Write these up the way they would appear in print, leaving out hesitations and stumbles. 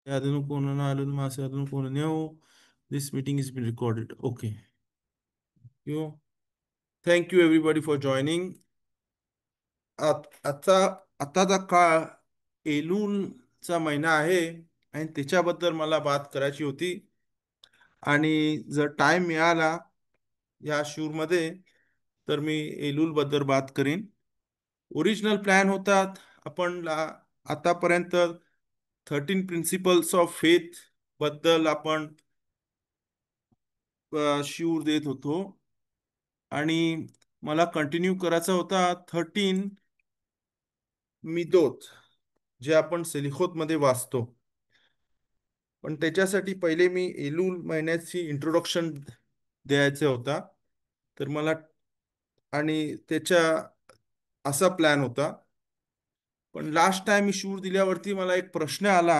Adunu Konana Alun Masa Adunu Konaneo. This meeting is being recorded. Okay. You. Thank you everybody for joining. आता आताचा काळ एलूलचा महिना आहे आणि त्याच्याबद्दल मला बात करायची होती. आणि जर टाइम मिळाला या शूरमध्ये तर मी एलूल बद्दल बात करीन. ओरिजिनल प्लॅन होतात आपण आतापर्यंत 13 प्रिन्सिपल्स ऑफ फेथ बद्दल आपण शिवर देत होतो. आणि मला कंटिन्यू करायचा होता 13 मिदोत जे आपण सेलिखोत मध्ये वाचतो. पण त्याच्यासाठी पहिले मी एलूल महिन्याची इंट्रोडक्शन द्यायचा होता. तर मला आणि त्याच्या असा प्लॅन होता. पण लास्ट टाइम मी शूर दिल्यावरती मला एक प्रश्न आला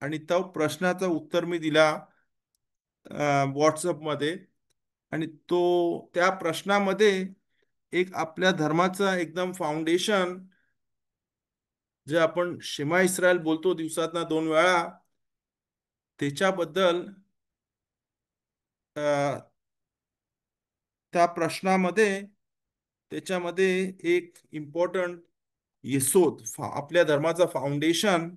आणि तो प्रश्नाचं उत्तर मी दिला व्हॉट्सअपमध्ये. आणि त्या प्रश्नामध्ये एक आपल्या धर्माचा एकदम फाउंडेशन जे आपण शेमा इस्रायल बोलतो दिवसातना 2 वेळा त्याच्याबद्दल त्या प्रश्नामध्ये त्याच्यामध्ये एक इम्पॉर्टंट येसोद आपल्या धर्माचा फाउंडेशन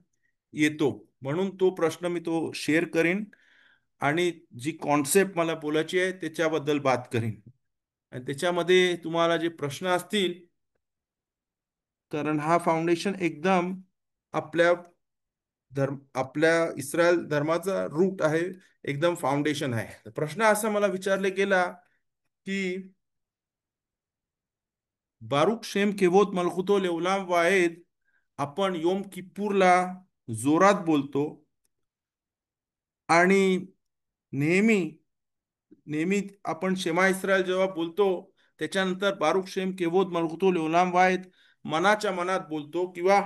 येतो. म्हणून तो प्रश्न मी शेअर करीन आणि जी कॉन्सेप्ट मला बोलायची आहे त्याच्याबद्दल बात करीन. आणि त्याच्यामध्ये तुम्हाला जे प्रश्न असतील कारण हा फाउंडेशन एकदम आपल्या आपल्या इस्रायल धर्माचा रूट आहे. एकदम फाउंडेशन आहे. प्रश्न असा मला विचारले गेला की बारुक शेम केवोत मलकुतो लेवलाम वाहेद आपण योम किप्पूरला जोरात बोलतो. आणि नेहमी नेहमी आपण शेमा इस्रायल जेव्हा बोलतो त्याच्यानंतर बारुक शेम केवोत मलकुतो लेवलाम वाहेद मनाच्या मनात बोलतो किंवा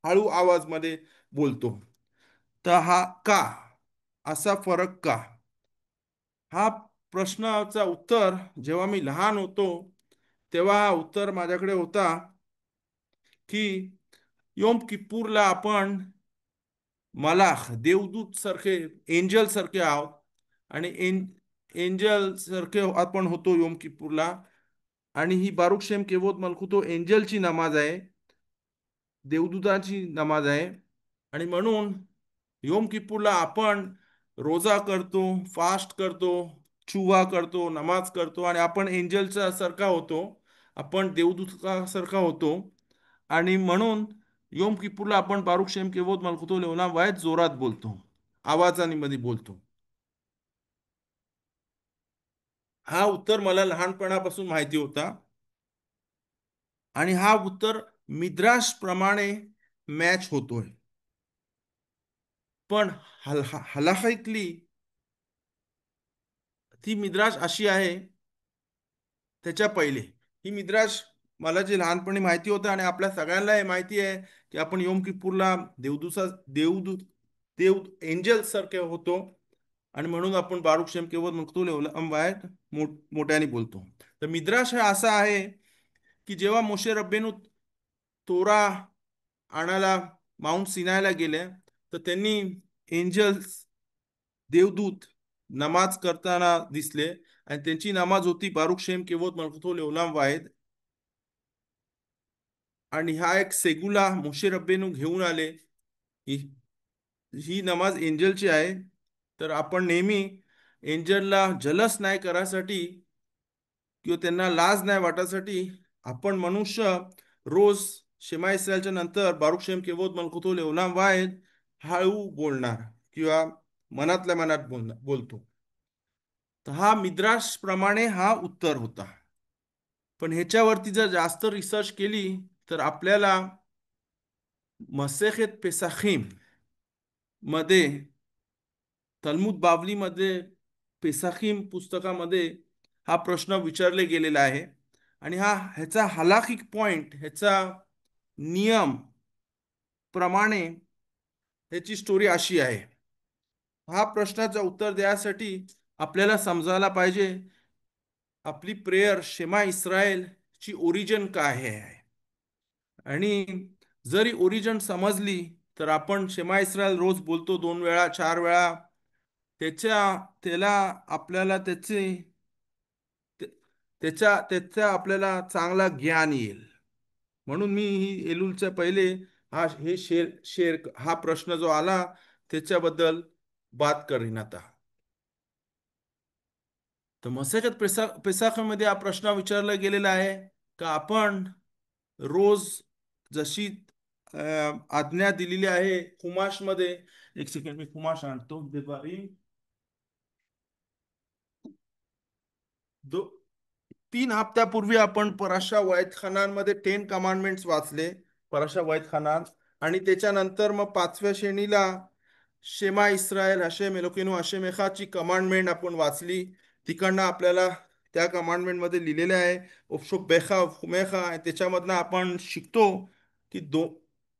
हळू आवाज मध्ये बोलतो. तर हा का असा फरक का? हा प्रश्नाचा उत्तर जेव्हा मी लहान होतो तेव्हा हा उत्तर माझ्याकडे होता की योम किप्पूरला आपण मलाख देवदूत सारखे एंजल सारखे आहोत. आणि एंजल सारखे आपण होतो योम किप्पूरला. आणि ही बारुक शेम केवोत मलकुतो एंजलची नमाज आहे, देवदूताची नमाज आहे. आणि म्हणून योम किप्पूरला आपण रोजा करतो, फास्ट करतो, चुवा करतो, नमाज करतो आणि आपण एंजलचा सारखा होतो, आपण देवदूतासारखा होतो. आणि म्हणून योम किप्पूरला आपण बारुक शेम केवोत मलकुतो लेवलाम वाहेद जोरात बोलतो, आवाजाने मध्ये बोलतो. हा उत्तर मला लहानपणापासून माहिती होता. आणि हा उत्तर मिद्राश प्रमाणे मॅच होतोय. पण हलाखीतली ती मिद्राश अशी आहे त्याच्या पहिले. ही मिद्राश मला जे लहानपणी माहिती होतं आणि आपल्या सगळ्यांना हे माहिती आहे की आपण योम किप्पूरला देवदूत देव एंजल सारखे होतो. आणि म्हणून आपण बारुक शेम केवळ मक्तूल वायट मोठ्याने बोलतो. तर मिद्राश हा असा आहे की जेव्हा मोशे रब्बेनु तोरा आणायला माउंट सिनायला गेले तर त्यांनी एंजल्स देवदूत नमाज करताना दिसले. आणि त्यांची नमाज होती बारुक शेम केवोत मलकुतो ओलाम वाहेद. आणि हा एक सेगुला मोशे रब्बेनु घेऊन आले. ही ही नमाज एंजलची आहे. तर आपण नेहमी एंजलला जलस नाही करायसाठी किंवा त्यांना लाज नाही वाटासाठी आपण मनुष्य रोज शेमा इस्रायलच्या नंतर बारुक शेम केवोत मलकुतो ओलाम वाहेद हळू बोलणार किंवा मनातल्या मनात बोलतो. तर हा मिद्राश प्रमाणे हा उत्तर होता. पण ह्याच्यावरती जर जास्त रिसर्च केली तर आपल्याला मसेखेत पेसाखीम मध्ये तल्मुद बावली मध्ये पेसाखीम पुस्तकामध्ये हा प्रश्न विचारले गेलेला आहे. आणि ह्याचा हलाखिक पॉइंट ह्याचा नियम प्रमाणे ह्याची स्टोरी अशी आहे. हा प्रश्नाचं उत्तर द्यासाठी आपल्याला समजायला पाहिजे आपली प्रेयर शेमा इस्रायल ची ओरिजिन काय आहे. आणि जरी ओरिजिन समजली तर आपण शेमा इस्रायल रोज बोलतो, 2 वेळा 4 वेळा. त्याला आपल्याला ते- त्याचा आपल्याला चांगला ज्ञान येईल. म्हणून मी ही एलूलच्या पहिले हे शेर हा प्रश्न जो आला त्याच्याबद्दल बात करीन आता. तर मसेकत पेसाखमध्ये हा प्रश्न विचारला गेलेला आहे का आपण रोज जशी आज्ञा दिलेली आहे खुमाशमध्ये. एक सेकंड, मी खुमाश आणतो देवारी. दो 3 हप्त्यापूर्वी आपण पराशा वैद खानांमध्ये 10 कमांडमेंट्स वाचले. पराशा वैद खानात. आणि त्याच्यानंतर मग 5व्या श्रेणीला शेमा इस्रायल हशेम एलोकेनो हशेम एकाची कमांडमेंट आपण वाचली. तिकडनं आपल्याला त्या कमांडमेंट मध्ये लिहिलेले आहे उपशोक बेखा हुमेखा. त्याच्यामधनं आपण शिकतो की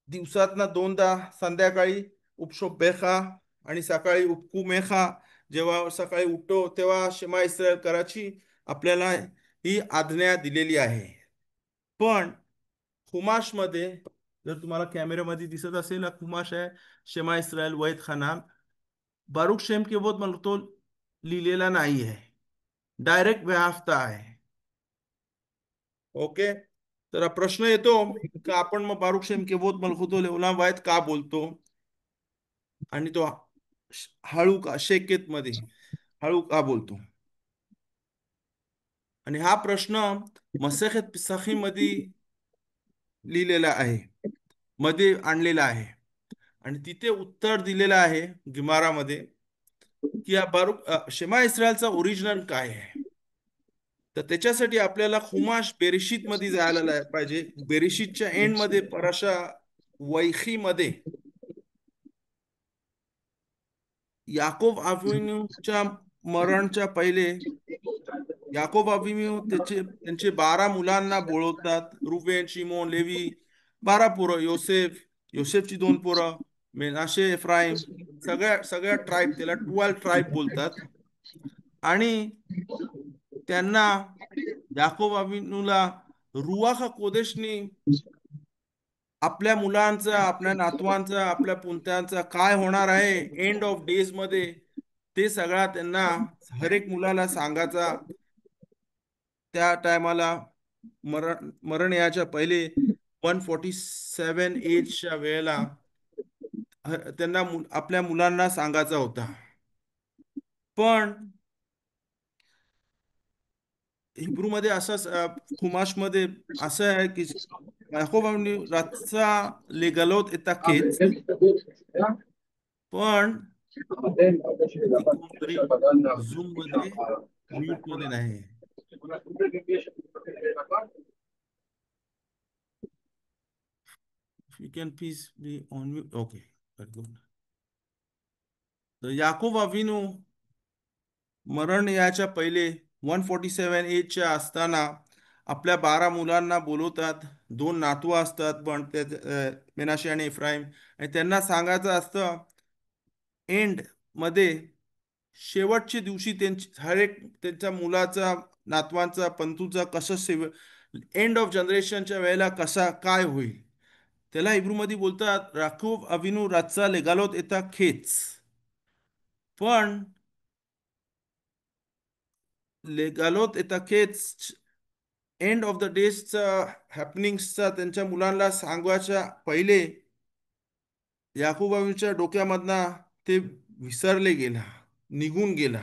दिवसातनं 2दा संध्याकाळी उपशोक बेखा आणि सकाळी उपकुमेखा. जेव्हा सकाळी उठतो तेव्हा शेमा इस्रायल कराची आपल्याला ही आज्ञा दिलेली आहे. पण खुमाशमध्ये, जर तुम्हाला कॅमेऱ्यामध्ये दिसत असेल, हा खुमाश आहे शेमा इस्रायल वैद खाना. बारुक शेम केवोत मला तो लिहिलेला नाही आहे, डायरेक्ट व्याहफ्ता आहे. ओके. तर हा प्रश्न येतो का आपण मग बारुक शेम केवोत मलखुतो लेवला वायत का बोलतो, आणि तो हळू का शेकेत मध्ये हळू का बोलतो. आणि हा प्रश्न मसेखत पिसाखी मध्ये लिहिलेला आहे, मध्ये आणलेला आहे. आणि तिथे उत्तर दिलेलं आहे गिमारामध्ये की या शेमा इस्रायलचा ओरिजिनल काय आहे. तर त्याच्यासाठी आपल्याला खुमाश बेरेशीत मध्ये जायला पाहिजे. बेरेशीतच्या एंड मध्ये पराशा वैखी मध्ये याकोब अविनूच्या मरणच्या पहिले याकोब अविन्यू त्यांचे 12 मुलांना बोळवतात. रुबेन, शिमोन, लेवी, 12 पोरं. योसेफची 2 पोरं, मेनाशे, एफ्राईम. सगळ्या सगळ्या ट्राईब, त्याला 12 ट्राईब बोलतात. आणि त्यांना याकोब अविनूला रुवाख कोदेशनी आपल्या मुलांचा, आपल्या नातवांचा, आपल्या पुंत्यांचा काय होणार आहे एंड ऑफ डेज मध्ये, ते सगळा त्यांना हर एक मुलाला सांगायचा. त्या टायमाला मरण याच्या पहिले 147 एजच्या वेळेला त्यांना आपल्या मुलांना सांगायचा होता. पण हिब्रू मध्ये असंच खुमाशमध्ये असं आहे की याकोबांनी रातचा लेगलोत येता खेच. पण ती कोणतरी झूम मध्ये म्यूट मध्ये नाही. You can please be on mute. Okay, good. तर याकोब अविनू मरण याच्या पहिले 147 एजच्या असताना आपल्या 12 मुलांना बोलवतात. 2 नातू असतात पण ते मेनाशे आणि इफ्राईम. आणि त्यांना सांगायचं असतं एंड मध्ये, शेवटच्या दिवशी त्यांची हर एक त्यांच्या मुलाचा, नातवांचा, पंतूचा कसं एंड ऑफ जनरेशनच्या वेळेला कसा काय होईल. त्याला हिब्रू मध्ये बोलतात राखूब अविनू रातचा लेगालोत येता खेच. पण लेगालोत येता खेच एंड ऑफ द डेजचा हॅपनिंग्सचा त्यांच्या मुलांना सांगवायच्या पहिले याकूबाच्या डोक्यामधनं ते विसरले गेला, निघून गेला.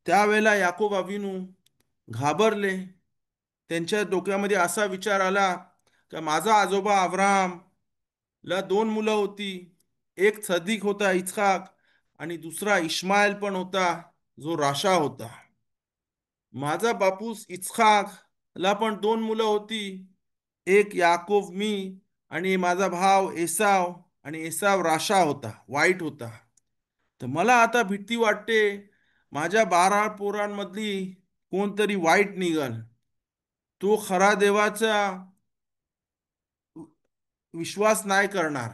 त्यावेळेला याकूब अविनू घाबरले. त्यांच्या डोक्यामध्ये असा विचार आला का माझा आजोबा अब्राहम ला 2 मुलं होती. एक सदीक होता इस्हाक, आणि दुसरा इश्माईल पण होता जो राशा होता. माझा बापूस इस्हाक ला पण 2 मुलं होती. एक याकोब मी, आणि माझा भाव एसाव. आणि एसाव राशा होता, वाईट होता. तर मला आता भीती वाटते माझ्या 12 पोरांमधली कोणतरी वाईट निघल. तो खरा देवाचा विश्वास नाही करणार.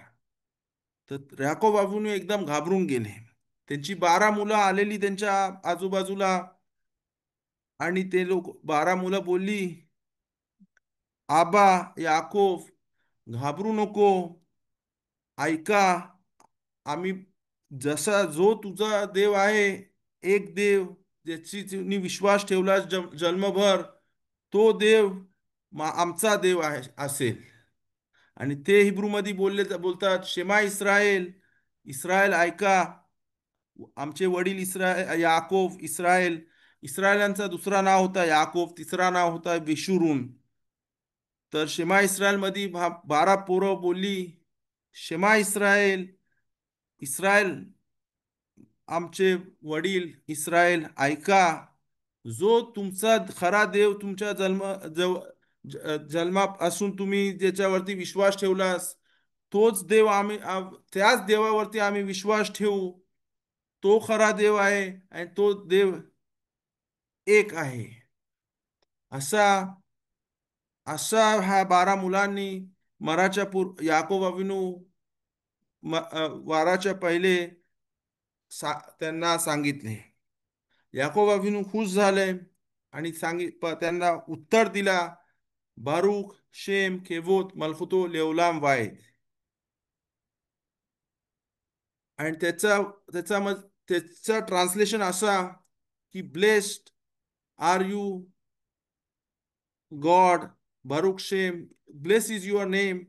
तर याकोब बाबूने एकदम घाबरून गेले. त्यांची 12 मुलं आलेली त्यांच्या आजूबाजूला. आणि ते लोक 12 मुलं बोलली, आबा याकोब, घाबरू नको. ऐका, आम्ही जसा जो तुझा देव आहे, एक देव ज्याची तुम्ही विश्वास ठेवला जन्मभर, तो देव आमचा देव आहे असेल. आणि ते हिब्रूमध्ये बोलतात, शेमा इस्राയേल, इस्रायल ऐका. आमचे वडील इस्रायल, याकोब, इस्रायल. इस्रायलांचा दुसरा नाव होता याकोब, तिसरा नाव होता विशुरून. तर शेमा इस्रायल मध्ये 12 पोरं बोलली, शेमा इस्रायल, इस्रायल आमचे वडील इस्रायल ऐका. जो तुमचा खरा देव, तुमच्या जन्मापासून तुम्ही ज्याच्यावरती विश्वास ठेवलास, तोच देव आम्ही त्याच देवावरती आम्ही विश्वास ठेवू. तो खरा देव आहे आणि तो देव एक आहे. असा असा ह्या 12 मुलांनी याकोब अविनू वाराच्या पहिले त्यांना सांगितले. याकोब अविनू खुश झाले आणि त्यांना उत्तर दिला, बारूक शेम केवोत मलकुतो लेवलाम वायद. आणि त्याचा ट्रान्सलेशन असा की, ब्लेस्ड आर यू गॉड, बारूक शेम, bless is your name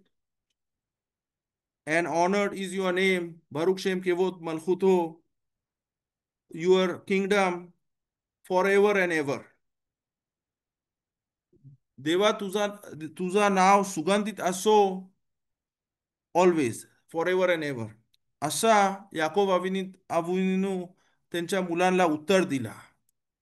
and honored is your name. Baruch Shem Kevot Malchuto, your kingdom forever and ever. देवा तुझा तुझा नाव सुगंधित असो, always, for ever and ever. असा याकोब अविनू त्यांच्या मुलांना उत्तर दिला.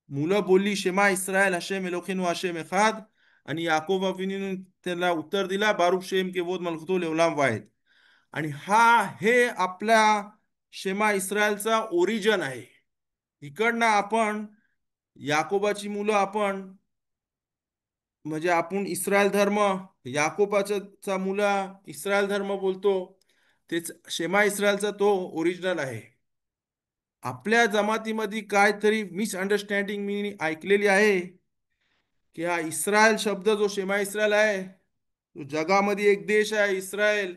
मुलं बोलली, शेमा इस्रायल हशेम एलोकेनु हशेम एखाद. आणि याकोब अविनू त्यांना उत्तर दिला, बारुक शेम केवोद मलकुतो लेवलाम वाहेद. आणि हे आपल्या शेमा इस्रायलचा ओरिजिन आहे. इकडनं आपण याकोबाची मुलं, आपण म्हणजे आपण इस्रायल धर्म, याकोबाचा मुला इस्रायल धर्म बोलतो. तेच शेमा इस्रायलचा तो ओरिजिनल आहे. आपल्या जमातीमध्ये काहीतरी मिसअंडरस्टँडिंग मी ऐकलेली आहे की हा इस्रायल शब्द जो शेमा इस्रायल आहे, तो जगामध्ये एक देश आहे इस्रायल,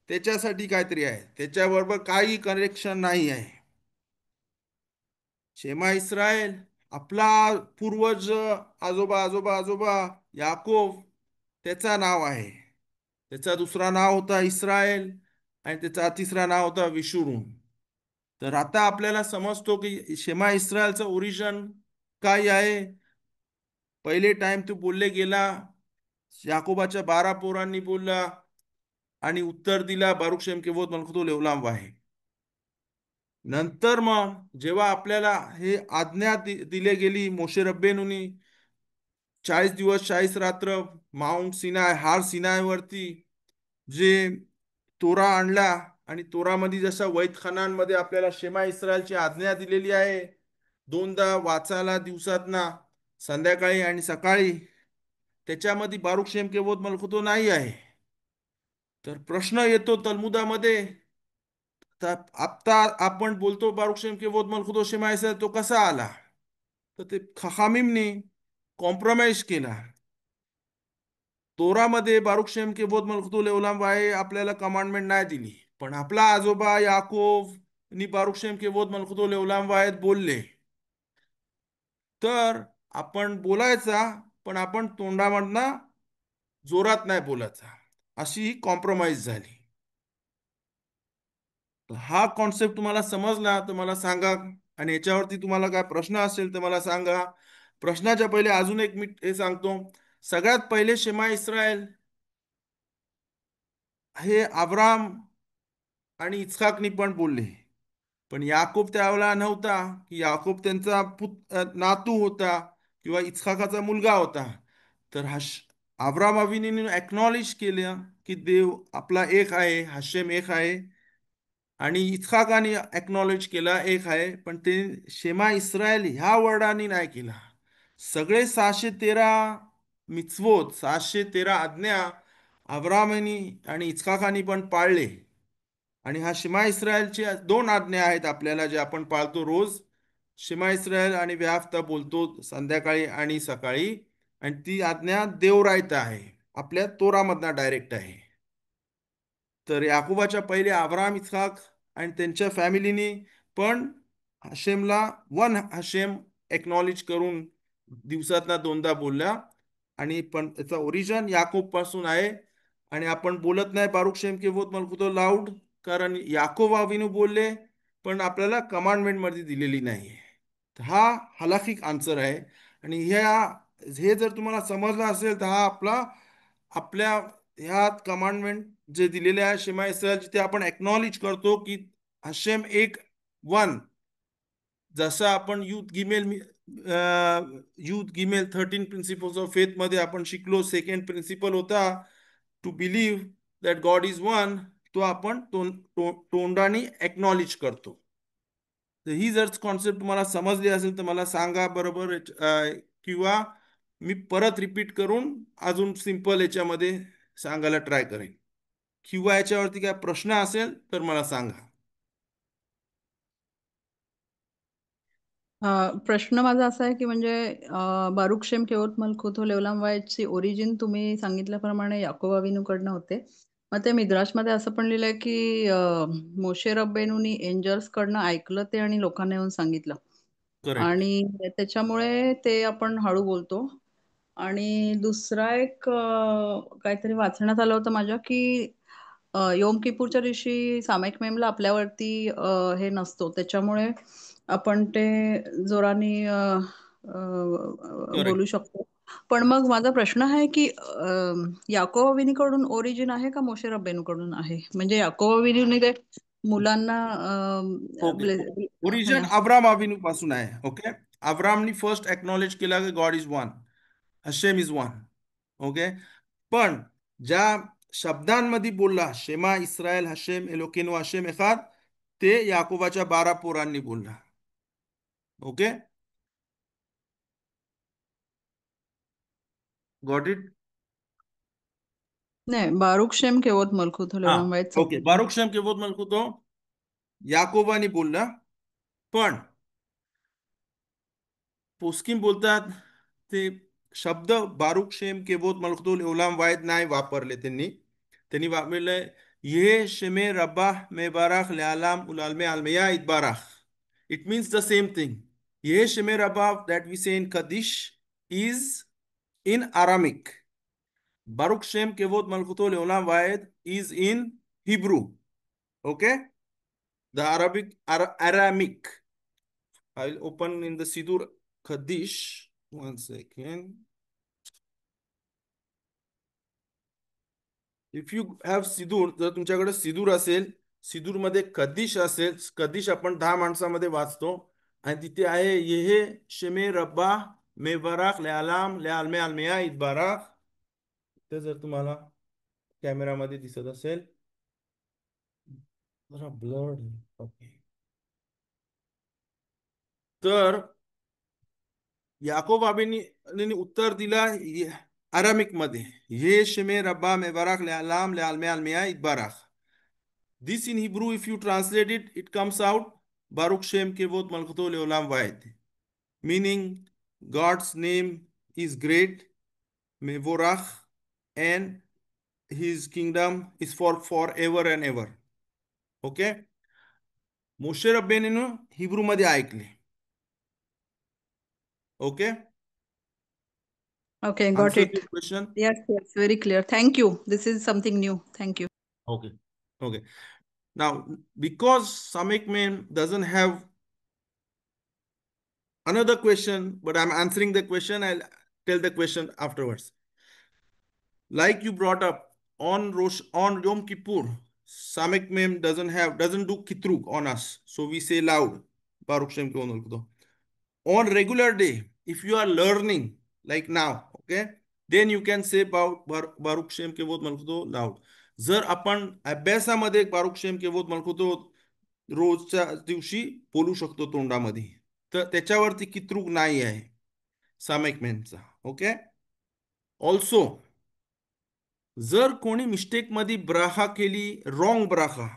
त्याच्यासाठी काहीतरी आहे, त्याच्याबरोबर काही कनेक्शन नाही आहे. शेमा इस्रायल आपला पूर्वज, आजोबा आजोबा आजोबा याकोब, त्याचा नाव आहे. त्याचा दुसरा नाव होता इस्रायल आणि त्याचा तिसरा नाव होता विशुरून. तर आता आपल्याला समजतो की शेमा इस्रायलचं ओरिजिन काय आहे. पहिले टाइम तू बोलले गेला, याकोबाच्या 12 पोरांनी बोलला आणि उत्तर दिला, बारुक शेम केवोत मलकुतो लेवलाम वाहे. नंतर मग जेव्हा आपल्याला हे आज्ञा दिले गेली मोशे रब्बेनुनी, 40 दिवस 40 रात्र माउंट सिनाय, हार सिनायवरती जे तोरा आणला, आणि तोरामध्ये जसा वैद आपल्याला शेमा इस्रायलची आज्ञा दिलेली आहे, 2दा वाचायला दिवसातना, संध्याकाळी आणि सकाळी, त्याच्यामध्ये बारुक शेम केवोत मलकुतो नाही आहे. तर प्रश्न येतो तलमुदामध्ये, तर आता आपण बोलतो बारुक शेम केवोत मलकुतो शेमा इस्रायल, तो कसा आला? तर ते खहामीमने कॉम्प्रोमाइज केला. तोरामध्ये बारुक शेम केवोत मलकुतो लेवलाम वाहे आपल्याला कमांडमेंट नाही दिली, पण आपला आजोबा याकोब नी बारुक शेम केवोत मलकुतो लेवलाम वाहेद बोलले. तर आपण बोलायचा, पण आपण तोंडामधनं जोरात नाही बोलायचा, अशी ही कॉम्प्रोमाइज झाली. हा कॉन्सेप्ट तुम्हाला समजला तर मला सांगा, आणि याच्यावरती तुम्हाला काय प्रश्न असेल तर मला सांगा. प्रश्नाच्या पहिले अजून एक मी हे सांगतो. सगळ्यात पहिले शेमा इस्रायल हे अब्राम आणि इस्हाकनी पण बोलले, पण याकूब त्यावेळेला नव्हता, की याकूब त्यांचा नातू होता किंवा इस्हाकाचा मुलगा होता. तर अब्राम अविनीने एक्नॉलेज केलं की देव आपला एक आहे, हशेम एक आहे, आणि इस्हाकाने एक्नॉलेज केला एक आहे, पण ते शेमा इस्रायल ह्या वर्डाने नाही केला. सगळे 613 मिtzvot, 613 आज्ञा अब्रामनी आणि इस्हाकानी पण पाळले. आणि हा शिमा इस्रायलची 2 आज्ञा आहेत आपल्याला, जे आपण पाळतो रोज. शिमा इस्रायल आणि व्याहफ्ता बोलतो संध्याकाळी आणि सकाळी, आणि ती आज्ञा देवरायत आहे, आपल्या तोरामधना डायरेक्ट आहे. तर याकोबाच्या पहिले अब्राहम, इस्हाक आणि त्यांच्या फॅमिलीनी पण हशेमला वन हशेम एक्नॉलेज करून दिवसातना दोनदा बोलल्या. आणि पण त्याचा ओरिजिन याकोब पासून आहे. आणि आपण बोलत नाही बारुक शेम केवोत मलकुतो लाऊड, कारण याकोब अविनू बोलले, पण आपल्याला कमांडमेंट मध्ये दिलेली नाही. तर हा हलाखिक आन्सर आहे. आणि हे जर तुम्हाला समजलं असेल तर हा आपल्या ह्या कमांडमेंट जे दिलेले आहे शेमा इस्रायल, जिथे आपण एक्नॉलेज करतो की हशेम एक वन. जसं आपण युथ गिमेल 13 प्रिन्सिपल्स ऑफ फेथ मध्ये आपण शिकलो, सेकंड प्रिन्सिपल होता to believe that God is one. तो आपण तोंडाने एक्नॉलेज करतो. तर ही जर कॉन्सेप्ट तुम्हाला समजली असेल तर मला सांगा बरोबर, किंवा मी परत रिपीट करून अजून सिंपल याच्यामध्ये सांगायला ट्राय करेन. किंवा याच्यावरती काय प्रश्न असेल तर मला सांगा. प्रश्न माझा असा आहे की म्हणजे बारुक शेम केवत मलकुथ लेवलाम वायची ओरिजिन तुम्ही सांगितल्याप्रमाणे याकोब अविनूकडनं होते. मग ते मिद्राशमध्ये असं पण लिहिलंय की मोशे रब्बेनूनी एंजल्स कडनं ऐकलं ते आणि लोकांना येऊन सांगितलं. करेक्ट. आणि त्याच्यामुळे ते आपण हळू बोलतो. आणि दुसरा एक काहीतरी वाचण्यात आलं होतं माझ्या की योम किपूरच्या दिवशी सामायिक मेमला आपल्यावरती हे नसतो, त्याच्यामुळे आपण ते जोराने बोलू करेक्ट. शकतो. पण मग माझा प्रश्न आहे की याकोबविनीकडून ओरिजिन आहे का मोशे रब्बेनूकडून आहे? म्हणजे याकोबविनीने ते मुलांना ओके. ओरिजिन अब्राम अविनू पासून आहे. ओके. अब्रामनी फर्स्ट एक्नॉलेज केला की God is one, Hashem is one. Okay. पण ज्या शब्दांमध्ये बोलला शेमा इस्रायल हशेम एलोकेनो हशेम एखाद, ते याकोबाच्या 12 पोरांनी बोलला. ओके. Got it. नाही, बारुक शेम केवत मलकुथ हा. लेवलाम वाईट ओके. समजलं. बारुक शेम केवोत मलकू तो याकोबानी बोलला. पण पोस्किम बोलतात ते शब्द बारुक शेम केवोत मलकुतो ओलाम वायद नाही वापरले. त्यांनी त्यांनी वापरले ये शेमे रब्बा मेबाराख लेआलाम उलालमे almeya itbarach. It means the same thing. ये शेमे रब्बा that we say in Kaddish is in Aramic. Baruch Shem Kevot Malkuto Leolam Vaed is in Hebrew. Okay? The Aramic. I'll open in the Sidur Kaddish. 1 second. If you have siddur, जर तुमच्याकडे सिदूर असेल, सिदूर मध्ये कदिश असेल, कदिश आपण 10 माणसामध्ये वाचतो. आणि तिथे आहे येहे शेमे रब्बा मेबाराख लेआलाम लेआलमे आलमेया इतबाराख. ते जर तुम्हाला कॅमेरामध्ये दिसत असेल, जरा ब्लड. ओके. तर याकोब आबीनी उत्तर दिला अरामिक मध्ये, ये शेमे रब्बा मेबाराख लेआलाम लेआलमे आलमेया इतबाराख. This in Hebrew, if you translate it, it comes out Baruch Shem Kevot Malchuto Leolam Vaed, meaning God's name is great, Mevorach, and His kingdom is for forever and ever. Okay? Moshe रब्बेनीनं Hebrew मध्ये ऐकले. Okay. Okay, got answer it. Your question. Yes, yes, very clear. Thank you. This is something new. Thank you. Okay. Okay. Now, because Samik Mem doesn't have another question, but I'm answering the question, I'll tell the question afterwards. Like you brought up on Yom Kippur, Samek Mem doesn't do kitrug on us, so we say loud. Baruch Shem Kevod Malkuto. On regular day, if you are learning like now, okay, then you can say Baruch Shem Kevod Malkuto loud. जर आपण अभ्यासामध्ये बारुक शेम केवोत मलकुतो रोजच्या दिवशी बोलू शकतो तोंडामध्ये, तर त्याच्यावरती कित्रुक नाही आहे सामायिक मेनचा. ओके. ऑल्सो जर कोणी मिस्टेक मध्ये ब्राहा केली, रॉंग ब्राहा,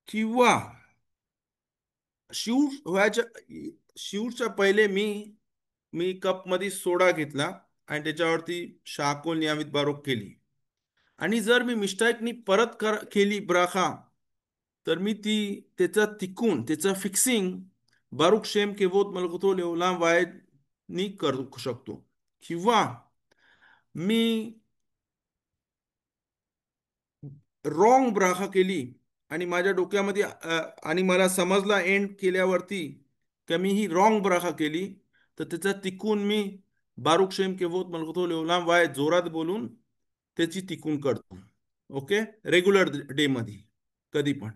किंवा शिव व्हायच्या शिवच्या पहिले मी मी कप मध्ये सोडा घेतला आणि त्याच्यावरती शाकोल नियमित बारोक केली, आणि जर मी मिस्टेकनी परत केली ब्राखा, तर मी त्याचा तिकून त्याचं फिक्सिंग बारुक शेम केवोत मलकुतो लेवलाम वायद नी करू शकतो. किंवा मी रॉंग ब्राखा केली आणि माझ्या डोक्यामध्ये आणि मला समजला एंड केल्यावरती की मी ही रॉंग ब्राखा केली, तर त्याचा तिकून मी बारुक शेम केवोत मलकुतो लेवलाम वायद जोरात बोलून त्याची तिकून करतो. ओके, रेग्युलर डे मध्ये कधी पण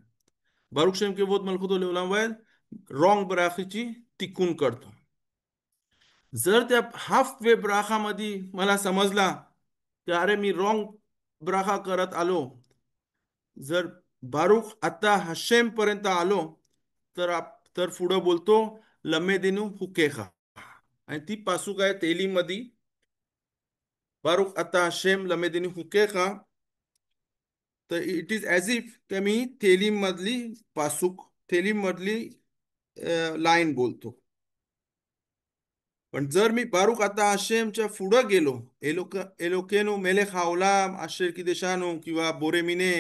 बारुक शेम केवोत मलकुतो लेवलाम वायद रॉंग ब्राखीची तिकून करतो. जर त्या हाफ वे ब्राखामध्ये मला समजला की अरे मी रॉंग ब्राखा करत आलो, जर बारुख आता हशेम पर्यंत आलो, तर पुढं बोलतो लम्मे दिनू हुकेखा. आणि ती पासूक आहे तेली मध्ये, बारुख आता हशेम लम्मे दिनू हुकेखा. तर इट इज ॲज इफ की मी तेलीम मधली पासूक, तेलीम मधली लाईन बोलतो. पण जर मी बारुक आता हशेमच्या पुढं गेलो, एलोकेनो मेलेख हाओलाम आशेर की देशानो किंवा बोरेमिने,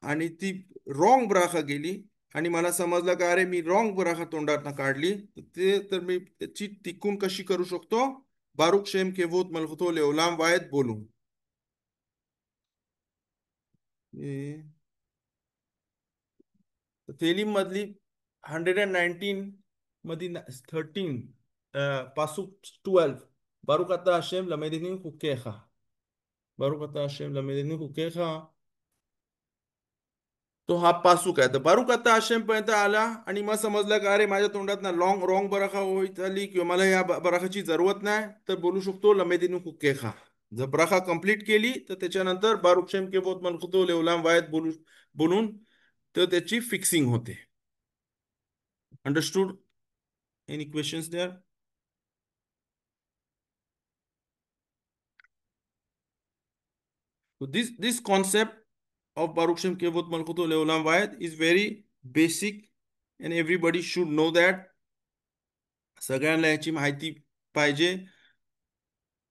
आणि ती रॉंग ब्राखा गेली आणि मला समजलं का अरे मी रॉंग ब्राखा तोंडातनं काढली, तर मी त्याची तिकून कशी करू शकतो? बारुक शेम केवोत मलकुतो लेवलाम वायद बोलून. तेलीम मधली 119 मधली 13 पासूक 12, बारुक आता हशेम लमेदिनी हुकेखा. बारुक आता हशेम लमेदिनी हुकेखा, तो हा पासूक आहे. तर बारुक आता आशेम पर्यंत आला आणि मग समजलं का अरे माझ्या तोंडात ना लॉंग रॉंग बराखा होत आली किंवा मला या बराखाची जरूरत नाही, तर बोलू शकतो लमेदिनू कुके खा. जर बराखा कंप्लीट केली तर त्याच्यानंतर बारुक शेम के बोत मनकुतो लेवलाम वायत बोलून तर त्याची फिक्सिंग होते. Understood? Any questions there? So this concept of Baruch Shem Kevot Malkuto Leolam Vayet is very basic and everybody should know that. सगळ्यांना याची माहिती पाहिजे.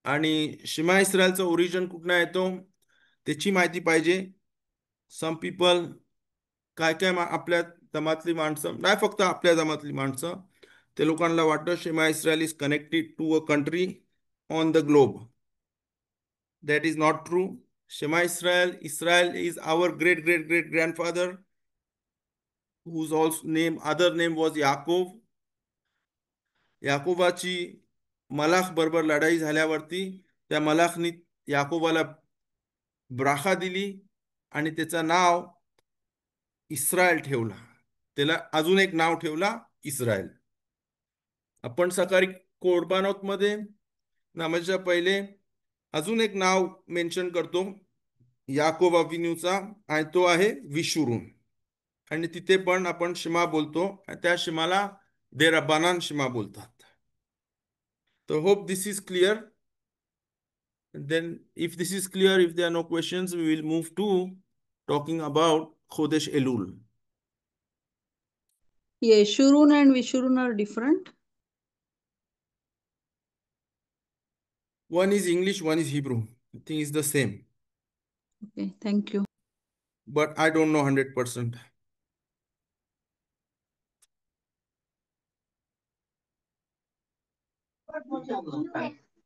आणि शिमा इस्रायलचा ओरिजिन कुठनं येतो त्याची माहिती पाहिजे. सम पीपल, काय काय आपल्या जमातली माणसं, नाही फक्त आपल्या जमातली माणसं, ते लोकांना वाटतं Shema Israel is connected to a country on the globe. That is not true. Shema Israel, Israel is our great great great grandfather, whose also name, other name was Yaakov. याकोबाची मलाख बरोबर लढाई झाल्यावरती त्या मलाखनी याकोबाला ब्राखा दिली आणि त्याचं नाव इस्रायल ठेवला. त्याला अजून एक नाव ठेवला इस्रायल. आपण सकाळी कोडबानोत मध्ये नामाच्या पहिले अजून एक नाव मेन्शन करतो याकोब अविन्यूचा, आणि तो आहे विशुरून. आणि तिथे पण आपण शिमा बोलतो, त्या शिमाला देराबानान शिमा बोलतात. तर hope this is clear. Then, if this is clear, if there are no questions, we will move to talking about Chodesh Elul. Yeshurun and Vishurun are different. One is English, one is Hebrew. I think it's the same, Okay, thank you. but I don't know 100%.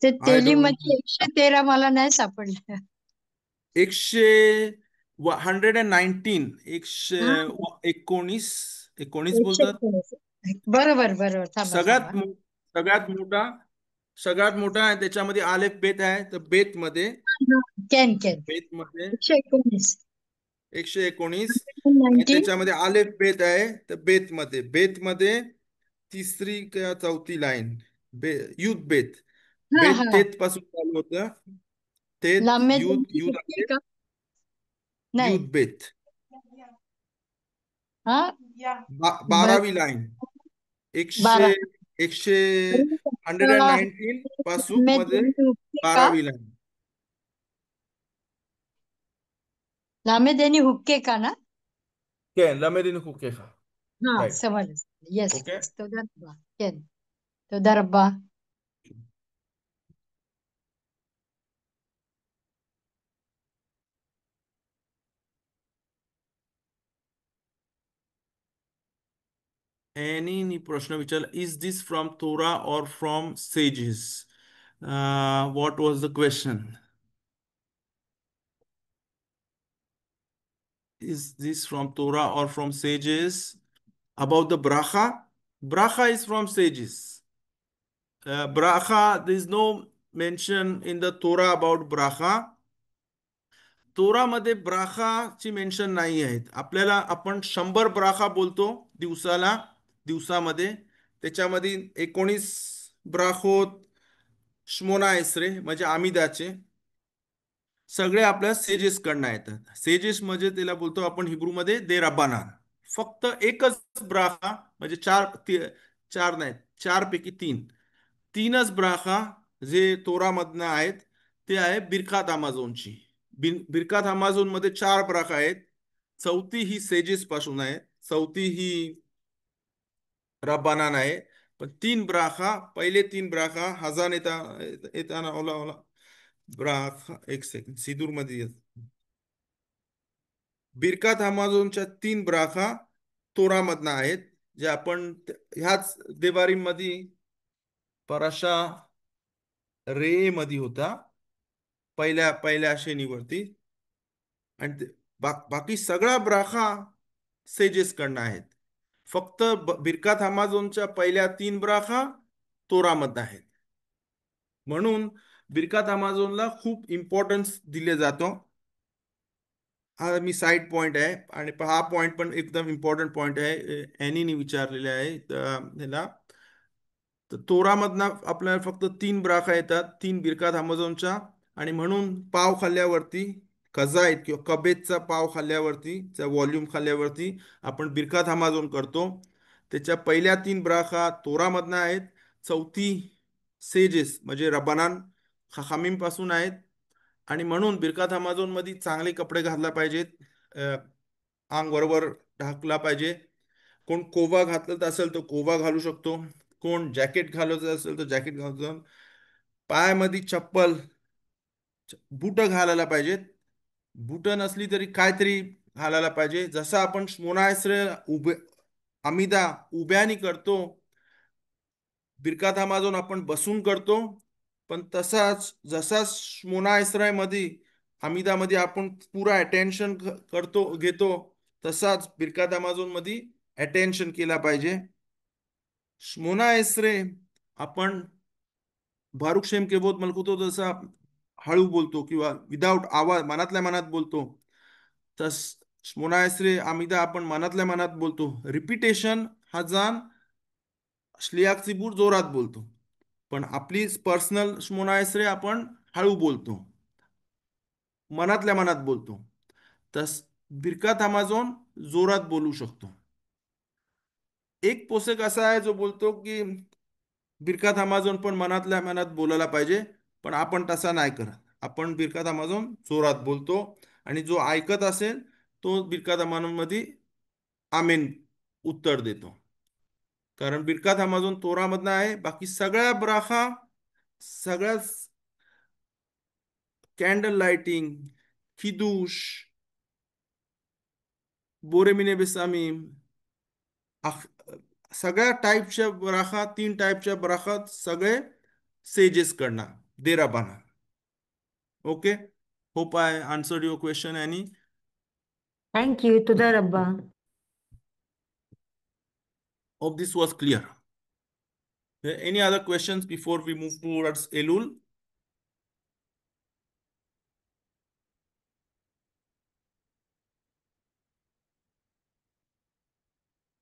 ते I Teli don't मध्ये 113 मला नाही सापडलं. 119, हा, 119, 19 बोलतात. 119. बरोबर बरोबर, थांबा थांबा. सगळ्यात मोठा आहे त्याच्यामध्ये आलेफ बेत आहे. तर कॅन कॅन बेत मध्ये 119. 119, आणि 19. त्याच्यामध्ये आलेफ बेत आहे. तर बेत मध्ये तिसरी किंवा चौथी लाईन युद्ध बेत. हा बेत हा, तेत पासून चालू होतं. तेत लांबे युद्ध त्यांची युद्ध सुट्टी आलेफ का नाही? युद्ध बेत. हा, 12वी लाईन. एकशे 12. एकशे 119 पासूक मध्ये का 12वी लाईन. लांबे देनी हुक्के का ना? כן, למדנו חוקיך. हा, Right. समजलं. Yes Okay. येस, तोदा रब्बा. कॅन तोदा रब्बा. नी प्रश्न विचारला, is this from Torah or from sages? What was the question? Is this from Torah or from sages? About the bracha? Bracha is from sages. Bracha, there is no mention in the Torah about bracha. तोरामध्ये ब्राखाची mention नाही आहेत. आपल्याला आपण 100 ब्राखा बोलतो दिवसामध्ये. त्याच्यामध्ये 19 ब्राखोत श्मोना एसरे म्हणजे आमिदाचे सगळे आपल्या सेजेस कडनं येतात. सेजेस म्हणजे त्याला बोलतो आपण हिब्रूमध्ये दे रब्बानान. फक्त एकच ब्राखा म्हणजे चार नाहीत, चार पैकी तीनच ब्राखा जे तोरामधनं आहेत ते आहे बिरखात अमाझोनची. बिरखात अमाझोन मध्ये 4 ब्राखा आहेत. चौथी ही सेजेस पासून आहे, चौथी ही रब्बानान आहे. पण 3 ब्राखा, पहिले 3 ब्राखा हजान येताना ओला ओला ब्राखा, एक सेकंड सिदूर मध्ये बिरकात अमाझोनच्या 3 ब्राखा तोरामधनं आहेत, जे आपण ह्याच देवारीमध्ये पराशा रे मध्ये होता पहिल्या पहिल्या शनीवरती. आणि बाकी सगळा ब्राखा सेजेस कडनं आहेत. फक्त बिरकात अमाझोनच्या पहिल्या 3 ब्राखा तोरामधनं आहेत. म्हणून बिरकात अमाझोनला खूप इम्पॉर्टन्स दिले जातो. हा मी साईड पॉइंट आहे. आणि हा पॉइंट पण एकदम इम्पॉर्टंट पॉइंट आहे, ॲनीने विचारलेले आहे ह्याला. तर तोरामधनं आपल्याला फक्त 3 ब्राखा येतात, 3 बिरकात अमाझोनच्या. आणि म्हणून पाव खाल्ल्यावरती, कजाईत किंवा कबेतचा पाव खाल्ल्यावरती, व्हॉल्यूम खाल्ल्यावरती आपण बिरकात अमाझोन करतो. त्याच्या पहिल्या 3 ब्राखा तोरामधनं आहेत, चौथी सेजेस म्हणजे रबानान खामीम पासून आहेत. आणि म्हणून बिरकात अमाझोन मध्ये चांगले कपडे घातला पाहिजेत, अंग बरोबर ढाकला पाहिजे. कोण कोवा घातलं असेल तर कोवा घालू शकतो, कोण जॅकेट घालायचं असेल तर जॅकेट घालतो. पायामध्ये चप्पल, बूट घालायला पाहिजेत. बूट नसली तरी काहीतरी घालायला पाहिजे. जसं आपण श्मोना आमिदा उभ्यानी करतो, बिरकात अमाझोन आपण बसून करतो. पण तसाच जसा श्मोना इस्राय मध्ये हमीदामध्ये आपण पुरा अटेन्शन घेतो, तसाच बिरकात अमाझोन मध्ये अटेन्शन केला पाहिजे. श्मोना एसरे आपण बारुक शेम केवोत मलकुतो जसा हळू बोलतो किंवा विदाउट आवाज मनातल्या मनात बोलतो, तस श्मोना एसरे आमिदा आपण मनातल्या मनात बोलतो. रिपिटेशन हा जाण श्लियाक चिबूर जोरात बोलतो, पण आपली पर्सनल श्मोना एसरे आपण हळू बोलतो, मनातल्या मनात बोलतो. तस बिरकात अमाझोन जोरात बोलू शकतो. एक पोसेक असा आहे जो बोलतो की बिरकात अमाझोन पण मनातल्या मनात बोलायला पाहिजे, पण आपण तसा नाही करत. आपण बिरकात अमाझोन जोरात बोलतो आणि जो ऐकत असेल तो बिरकात अमाझोन मध्ये आमेन उत्तर देतो. कारण बिरकात अमाझोन तोरामधनं आहे. बाकी सगळ्या ब्राखा, सगळ्या कॅन्डल लाइटिंग, खिदूश, बोरेमिने बेसामीम, सगळ्या टाईपच्या ब्राखा, 3 टाईपच्या ब्राखा सगळे सेजेस कडनं देराबाना. Okay, hope I answered your question any. Thank you. तुदा रब्बा. Hope this was clear. Any other questions before we move towards Elul?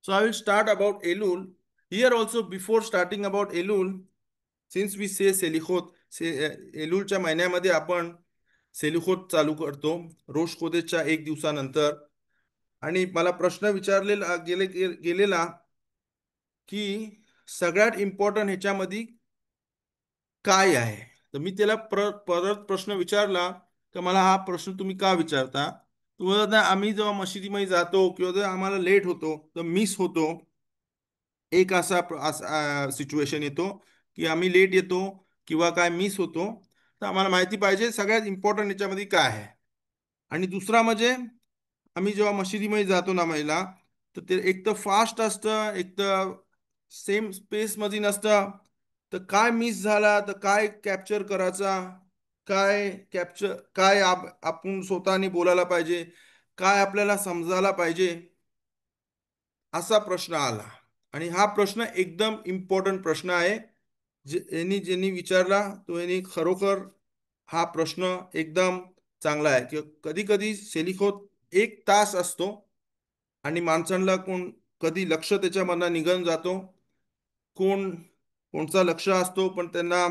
So I will start about Elul. Here also, before starting about Elul, since we say Selichot, एलुलच्या महिन्यामध्ये आपण सेलिखोत चालू करतो रोश खोदेच्या 1 दिवसानंतर. आणि मला प्रश्न विचारलेला गेलेला की सगळ्यात इम्पॉर्टंट ह्याच्यामध्ये काय आहे. तर मी त्याला परत प्रश्न विचारला की मला हा प्रश्न तुम्ही का विचारता. तुम्हाला आम्ही जेव्हा मशिदीमध्ये जातो किंवा जर आम्हाला लेट होतो तर मिस होतो, एक असा सिच्युएशन येतो की आम्ही लेट येतो किंवा काय मिस होतो, तर आम्हाला माहिती पाहिजे सगळ्यात इम्पॉर्टंट याच्यामध्ये काय आहे. आणि दुसरा म्हणजे आम्ही जेव्हा मशिदीमध्ये जातो ना महिला, तर ते एक तर फास्ट असतं, एक तर सेम स्पेस मध्ये नसतं. तर काय मिस झाला तर काय कॅप्चर करायचा, काय आपण स्वतःने बोलायला पाहिजे, काय आपल्याला समजायला पाहिजे, असा प्रश्न आला. आणि हा प्रश्न एकदम इम्पॉर्टंट प्रश्न आहे. ज्यांनी विचारला तो यांनी खरोखर हा प्रश्न एकदम चांगला आहे. की कधी कधी सेलिखोत 1 तास असतो आणि माणसांना कधी लक्ष त्याच्यामधनं निघून जातो. कोणचा लक्ष असतो पण त्यांना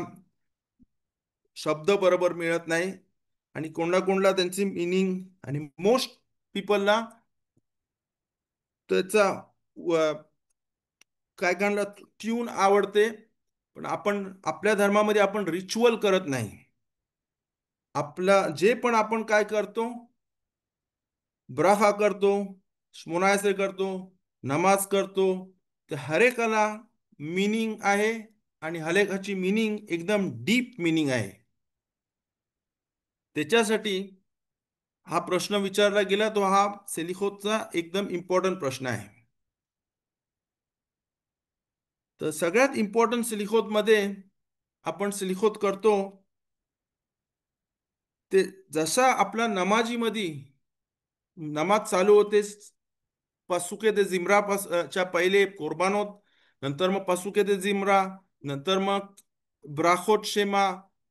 शब्द बरोबर मिळत नाही. आणि कोणाला त्यांची मिनिंग आणि मोस्ट पीपलला त्याचा काय कायला ट्यून आवडते. पण आपण आपल्या धर्मामध्ये आपण रिच्युअल करत नाही. आपला जे पण आपण काय करतो, ब्राहा करतो, श्मोनायसे करतो, नमाज करतो, ते हरेकाला मिनिंग आहे. आणि हरेकाची मिनिंग एकदम डीप मिनिंग आहे. त्याच्यासाठी हा प्रश्न विचारला गेला तो हा सेलिखोतचा एकदम इम्पॉर्टंट प्रश्न आहे. तर सगळ्यात इम्पॉर्टंट सिलिखोत मध्ये आपण सिलिखोत करतो ते जसा आपला नमाजी मध्ये नमाज चालू होते. पसुके दे जिमरा च्या पहिले कोरबानोत, नंतर मग पसुके दे जिमरा, नंतर मग ब्राखोत शेमा,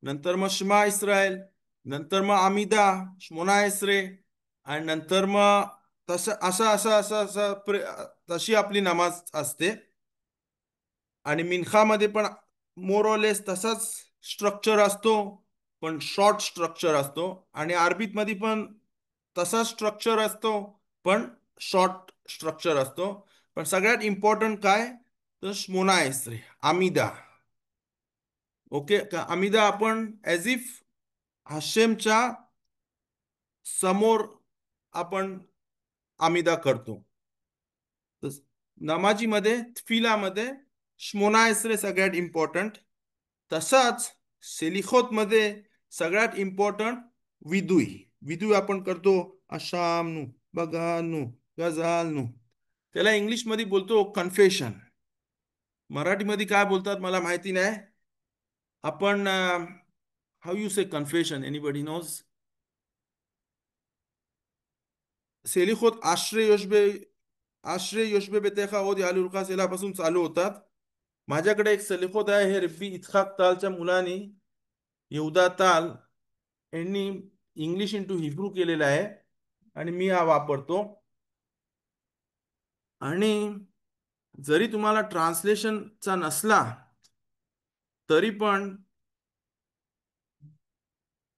नंतर मग शमा इस्रायल, नंतर मग आमिदा शमोना इस्रे, आणि नंतर मग तसं असं असं असं असं तशी आपली नमाज असते. आणि मिनखामध्ये पण मोरलेस तसाच स्ट्रक्चर असतो, पण शॉर्ट स्ट्रक्चर असतो. आणि अरबीत मध्ये पण तसा स्ट्रक्चर असतो, पण शॉर्ट स्ट्रक्चर असतो. पण सगळ्यात इम्पॉर्टंट काय तर श्मोना इस्रे, आमिदा. ओके का आमिदा आपण ॲज इफ हशेमच्या समोर आपण आमिदा करतो. नमाजीमध्ये फिलामध्ये श्मोना इस्रे सगळ्यात इम्पॉर्टंट. तसाच सेलिखोत मध्ये सगळ्यात इम्पॉर्टंट विदुई. विदुई आपण करतो अशामनु, बगानु, गजालनु. त्याला इंग्लिश मध्ये बोलतो कन्फेशन. मराठीमध्ये काय बोलतात मला माहिती नाही. आपण how you say confession, anybody knows? सेलिखोत आश्रय योशबे बेतेखा ओद यालुरका सेलापासून चालू होतात. माझ्याकडे एक सलिखोत आहे. हे रब्बी इतखाक तालच्या मुलांनी, येहुदा ताल यांनी इंग्लिश इंटू हिब्रू केलेला आहे आणि मी हा वापरतो. आणि जरी तुम्हाला ट्रान्सलेशनचा नसला तरी पण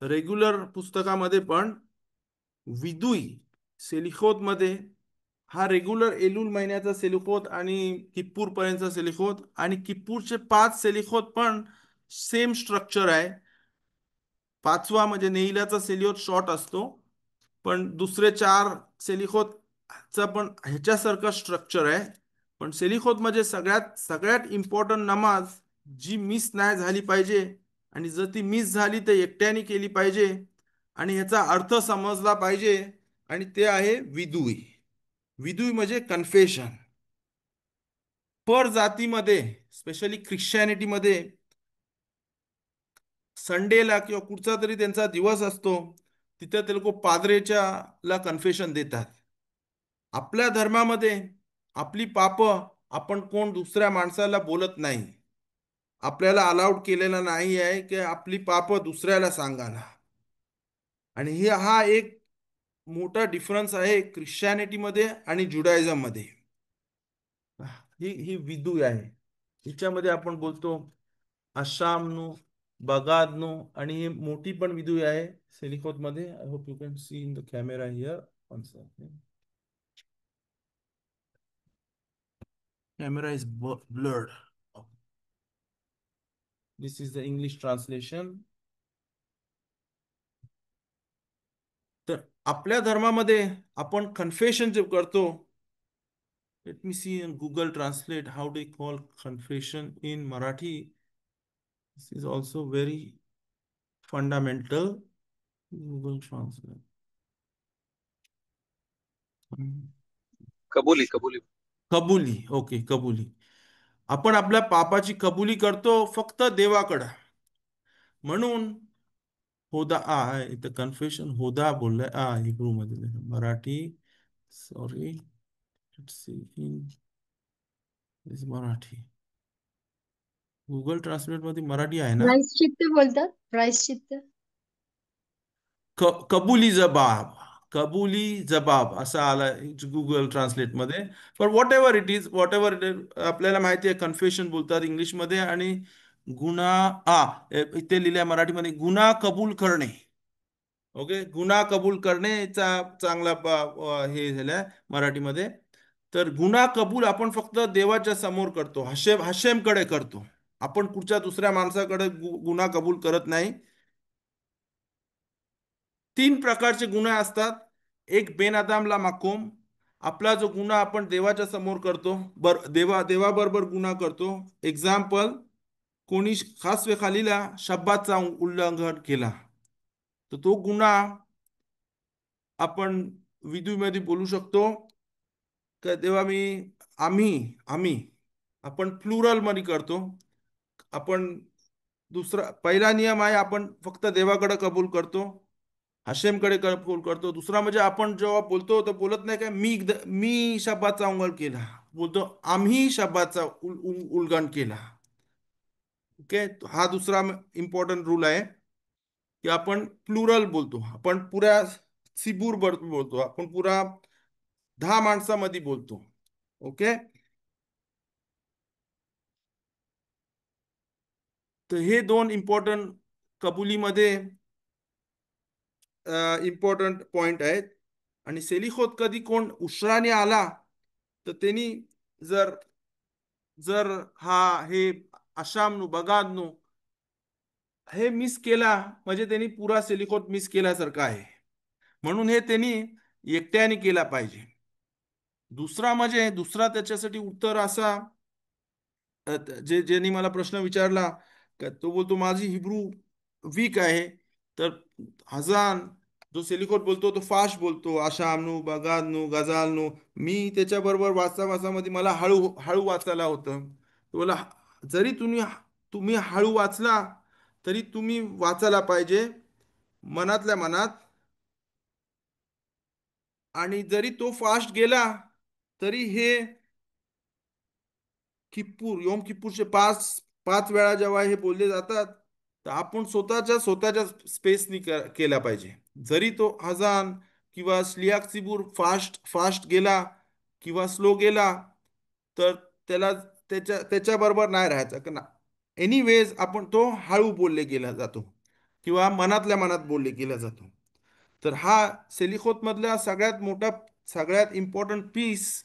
रेग्युलर पुस्तकामध्ये पण विदुई सेलिखोत मध्ये हा रेग्युलर एलूल महिन्याचा सेलिखोत आणि किप्पूर पर्यंतचा सेलिखोत, आणि किप्पूरचे 5 सेलिखोत पण सेम स्ट्रक्चर आहे. 5वा म्हणजे नेहिल्याचा सेलिखोत शॉर्ट असतो, पण दुसरे 4 सेलिखोतचा पण ह्याच्यासारखं स्ट्रक्चर आहे. पण सेलिखोत म्हणजे सगळ्यात सगळ्यात इम्पॉर्टंट नमाज जी मिस नाही झाली पाहिजे, आणि जर ती मिस झाली तर एकट्याने केली पाहिजे आणि ह्याचा अर्थ समजला पाहिजे, आणि ते आहे विदुई. विदुई म्हणजे कन्फेशन. पर जातीमध्ये स्पेशली ख्रिश्चॅनिटीमध्ये संडेला किंवा कुठचा तरी त्यांचा दिवस असतो, तिथे ते लोक पादरेच्या ला कन्फेशन देतात. आपल्या धर्मामध्ये आपली पाप आपण कोण दुसऱ्या माणसाला बोलत नाही. आपल्याला अलाउड केलेला नाही आहे की आपली पाप दुसऱ्याला सांगायला. आणि हा एक मोठा डिफरन्स आहे ख्रिश्चॅनिटीमध्ये आणि जुडायझम मध्ये. ही ही विदू आहे. हिच्यामध्ये आपण बोलतो आशामनु, बगादनु, आणि ही मोठी पण विदू आहे सेलिखोत मध्ये. I hope you can see in the camera here. One second. Camera is blurred. This is the English translation. तर आपल्या धर्मामध्ये आपण कन्फेशन जे करतो, let me see in Google Translate how they call confession in Marathi. This is also very fundamental. Google Translate. कबुली कबुली. कबुली. Okay, कबुली. आपण आपल्या पापाची कबुली करतो फक्त देवाकडं. म्हणून होदा इथं कन्फेशन होदा बोललाय हिब्रू मध्ये, Marathi sorry in Marathi Google translate मध्ये मराठी आहे ना. प्रायश्चित्त बोलतात, प्रायश्चित्त. कबुली जबाब, कबुली जबाब असा आला गुगल ट्रान्सलेट मध्ये. पण व्हॉट एव्हर इट इज, आपल्याला माहिती आहे कन्फेशन बोलतात इंग्लिश मध्ये. आणि गुन्हा इथे लिहिल्या मराठीमध्ये गुन्हा कबूल करणे. ओके, गुन्हा कबूल करण्याचा चांगला हे झालाय मराठीमध्ये. तर गुन्हा कबूल आपण फक्त देवाच्या समोर करतो, हशेमकडे करतो. आपण कुठच्या दुसऱ्या माणसाकडे गुन्हा कबूल करत नाही. 3 प्रकारचे गुन्हे असतात. एक बेनादामला माकूम, आपला जो गुन्हा आपण देवाच्या समोर करतो, देवाबरोबर गुन्हा करतो. एक्झाम्पल, कोणी खास वे खालीला शब्दाचा उल्लंघन केला, तर तो गुन्हा आपण विधूमध्ये बोलू शकतो का देवा आम्ही आम्ही आपण प्लुरल मध्ये करतो. आपण दुसरा पहिला नियम आहे, आपण फक्त देवाकडे कबूल करतो, हशेमकडे कबूल करतो. दुसरा म्हणजे आपण जेव्हा बोलतो तर बोलत नाही का मी शब्दाचा उल्लंघन केला, बोलतो आम्ही शब्दाचा उल्लंघन केला. ओके, हा दुसरा इम्पॉर्टंट रूल आहे की आपण प्लुरल बोलतो. आपण पुऱ्या सिबूर बोलतो, आपण पुरा 10 माणसामध्ये बोलतो. ओके, तर हे 2 इम्पॉर्टंट कबुलीमध्ये इम्पॉर्टंट पॉइंट आहेत. आणि सेलिखोत कधी कोण उशिराने आला तर त्यांनी जर जर हे आशामनु बगादनु हे मिस केला म्हणजे त्यांनी पुरा सेलिखोत मिस केल्यासारखं आहे. म्हणून हे त्यांनी एकट्याने केला पाहिजे. दुसरा त्याच्यासाठी उत्तर असा, ज्यांनी मला प्रश्न विचारला का, तो बोलतो माझी हिब्रू वीक आहे. तर हजान जो सेलिखोत बोलतो तो फास्ट बोलतो, आशामनु बगादनु गजालनु. मी त्याच्याबरोबर वाचामध्ये मला हळू हळू वाचायला होतं. तो बोला जरी तुम्ही हळू वाचला तरी तुम्ही वाचायला पाहिजे मनातल्या मनात. आणि जरी तो फास्ट गेला तरी हे योम किप्पूरचे पाच वेळा जेव्हा हे बोलले जातात तर आपण स्वतःच्या स्पेसनी केला पाहिजे. जरी तो अजान किंवा स्लियाक सिबूर फास्ट गेला किंवा स्लो गेला तर त्याला त्याच्याबरोबर नाही राहायचं का ना. एनिवेज आपण तो हळू बोलले गेला जातो किंवा मनातल्या मनात बोलले गेला जातो. तर हा सेलिखोत मधला सगळ्यात इम्पॉर्टंट पीस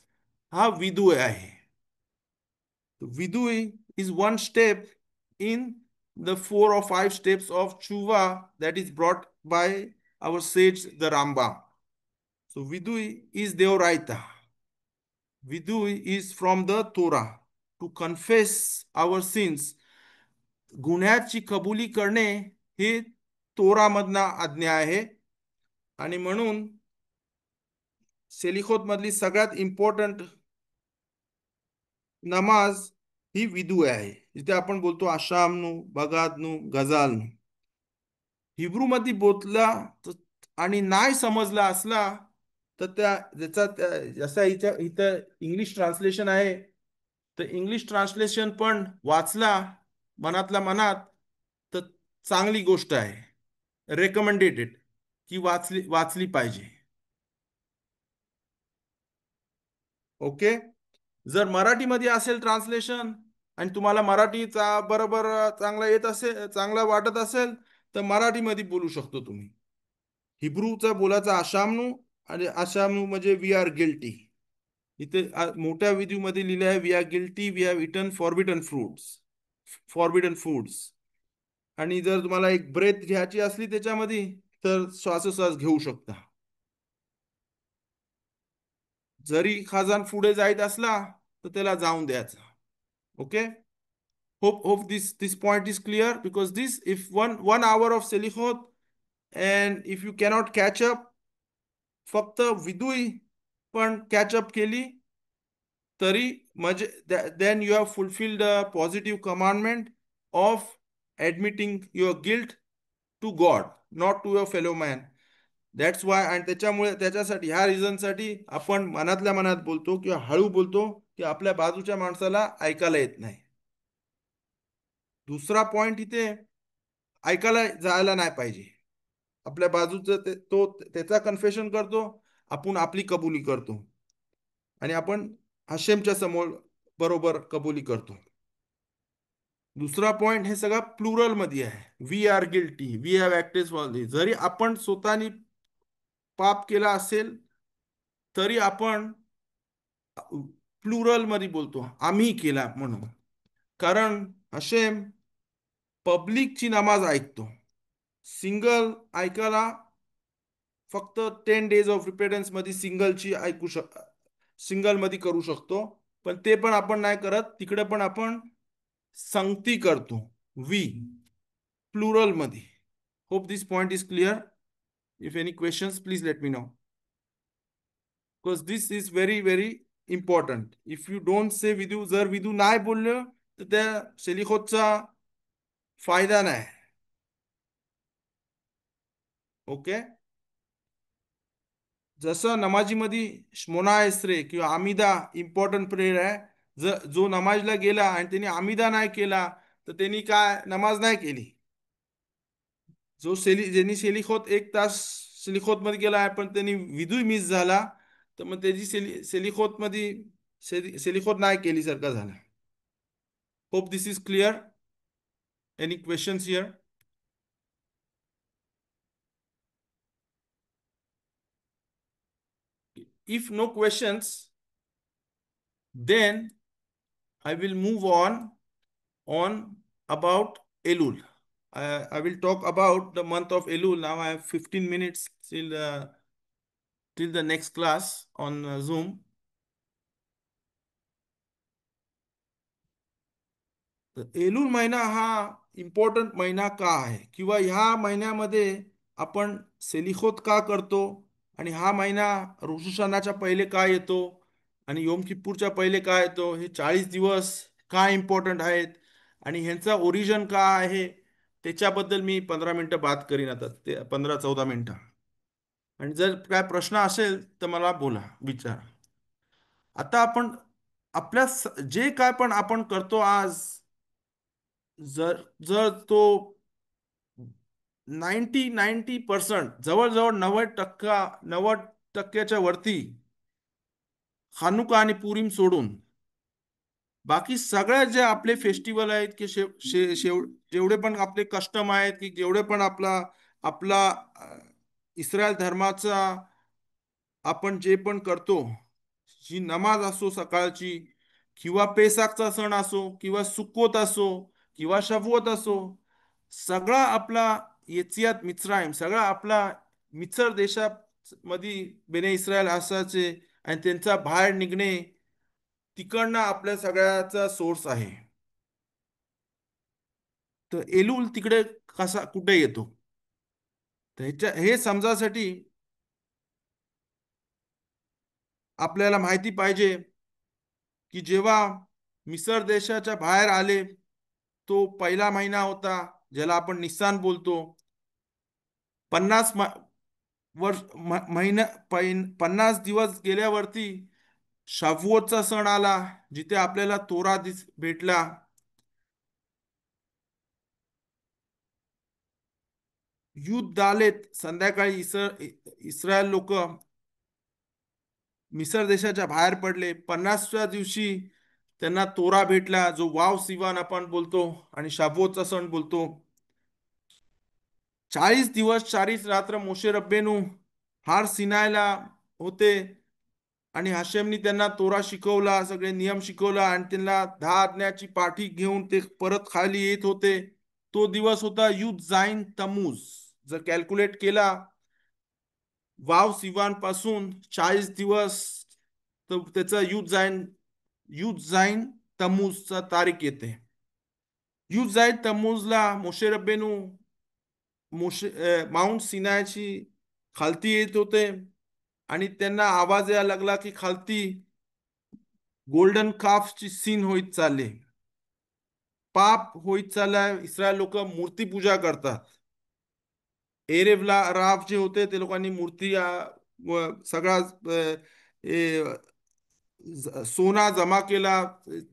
हा विदू आहे. Vidui is one step in the 4 or 5 steps of Chuva that is brought by our sage the Rambam. So Vidui is Deoraita. Vidui is from the Torah. To confess our sins, गुन्ह्याची कबुली करणे हे तोरामधना आज्ञा आहे. आणि म्हणून सेलिखोत मधली सगळ्यात इम्पॉर्टंट नमाज ही विदू आहे, जिथे आपण बोलतो आशामनु बगादनु गजालनु. हिब्रू मध्ये बोलला आणि नाही समजला असला तर जसा इथं इंग्लिश ट्रान्सलेशन आहे तर इंग्लिश ट्रान्सलेशन पण वाचला मनातल्या मनात तर चांगली गोष्ट आहे, रेकमेंडेड की वाचली पाहिजे. ओके, जर मराठीमध्ये असेल ट्रान्सलेशन आणि तुम्हाला मराठीचा बरोबर चांगला वाटत असेल तर मराठीमध्ये बोलू शकतो तुम्ही. हिब्रूचा बोलायचा आशामनु, आणि आशामनु म्हणजे वी आर गिल्टी. इथे मोठ्या विधीमध्ये लिहिले आहे we are guilty, we have eaten forbidden foods. आणि जर तुम्हाला एक ब्रेथ घ्यायची असली त्याच्यामध्ये तर श्वासोश्वास घेऊ शकता. जरी खाजान पुढे जायत असला तर त्याला जाऊन द्यायचा. Okay, hope this point is clear, because this if one hour of selichot and if you cannot catch up, फक्त विदुई पण कॅच अप केली तरी म्हणजे then you have fulfilled the positive commandment of admitting your guilt to God, not to your fellow man. That's why. आणि त्याच्यामुळे त्याच्यासाठी ह्या रिझनसाठी आपण मनातल्या मनात बोलतो किंवा हळू बोलतो की आपल्या बाजूच्या माणसाला ऐकायला येत नाही. दुसरा पॉइंट इथे, ऐकायला जायला नाही पाहिजे. आपल्या बाजूचं तो त्याचा कन्फेशन करतो, आपण आपली कबुली करतो आणि आपण हशेमच्या समोर बरोबर कबुली करतो. दुसरा पॉइंट हे सगळं प्लुरल मध्ये आहे. We are guilty, we have acted falsely. जरी आपण स्वतःनी पाप केला असेल तरी आपण प्लुरल मध्ये बोलतो, आम्ही केला म्हणून. कारण हशेम पब्लिकची नमाज ऐकतो, सिंगल ऐकायला फक्त 10 days ऑफ रिपेडन्स मध्ये सिंगलची सिंगल मध्ये करू शकतो. पण ते पण आपण नाही करत, तिकडे पण आपण संगती करतो, वी, प्लुरल मध्ये. Hope this point is clear. If any questions please let me know, because this is very very important. If you don't say विदू, जर विदू नाही बोललं तर त्या सेलिखोतचा फायदा नाही. ओके. जसं नमाजीमध्ये श्मोना एसरे किंवा आमिदा इम्पॉर्टंट प्रेयर आहे. जो नमाजला गेला आणि त्यांनी आमिदा नाही केला तर त्यांनी काय नमाज नाही केली. ज्यांनी सेलिखोत 1 तास सेलिखोत मध्ये गेला आहे पण त्यांनी विदू मिस झाला, तर मग त्याची सेलिखोत मध्ये सेलिखोत नाही केली सारखा झाला. Hope this is clear. Any questions here? If no questions, then I will move on about Elul. I will talk about the month of Elul. Now I have 15 minutes till the next class on Zoom. तर एलूल महिना हा important महिना का आहे, किंवा ह्या महिन्यामध्ये आपण सेलिखोत का करतो, आणि हा महिना रोश हशानाच्या पहिले का येतो आणि योम किप्पूरच्या पहिले का येतो, हे 40 दिवस का इम्पॉर्टंट आहेत आणि ह्यांचा ओरिजिन का आहे, त्याच्याबद्दल मी 15 मिनिटं बात करीन आता, ते 15-14 मिनिटं. आणि जर काय प्रश्न असेल तर मला बोला, विचारा. आता आपण आपल्या जे काय पण आपण करतो आज, जर जर तो 90% जवळजवळ 90%च्या वरती हानुका आणि पुरीम सोडून बाकी सगळ्या जे आपले फेस्टिवल आहेत की जेवढे पण आपले कस्टम आहेत की जेवढे पण आपला आपला इस्रायल धर्माचा आपण जे पण करतो, जी नमाज असो सकाळची, किंवा पेसाकचा सण असो, किंवा सुक्कोत असो, किंवा शववत असो, सगळा आपला येचियात मिच्राईम, सगळा आपला मिसर देशामध्ये बेने इस्रायल असाचे आणि त्यांचा बाहेर निघणे, तिकडनं आपल्या सगळ्याचा सोर्स आहे. तर एलूल तिकडे कसा कुठे येतो, तर हे समजासाठी आपल्याला माहिती पाहिजे की जेव्हा मिसर देशाच्या बाहेर आले, तो पहिला महिना होता ज्याला आपण निसान बोलतो. 50 दिवस गेल्यावरती शावुओतचा सण आला, जिथे आपल्याला तोरा भेटला. युद्ध आलेत, संध्याकाळी इस्रायल लोक मिसर देशाच्या बाहेर पडले. 50व्या दिवशी त्यांना तोरा भेटला, जो वाव सिवान आपण बोलतो आणि शाबोतचा सण बोलतो. 40 दिवस 40 रात्र मोशे रब्बेनू हार सिनायला होते आणि हशेमनी त्यांना तोरा शिकवला, सगळे नियम शिकवला आणि त्यांना 10 आज्ञाची पाठी घेऊन ते परत खाली येत होते. तो दिवस होता युद्ध जाईन तमूज. जर कॅल्क्युलेट केला वाव सिवान पासून 40 दिवस, तर त्याचा युद्ध जाईन तमूजचा तारीख येते. युद्ध जाईन तमूजला मोशे रब्बेनू माउंट सिनायची खालती येत होते आणि त्यांना आवाज यायला लागला की खालती गोल्डन काफची सीन होईत चालले. पाप होईत चाललाय. इस्रायल लोक मूर्तीपूजा करतात. एरेवला राव जे होते ते लोकांनी मूर्ती सगळा सोना जमा केला,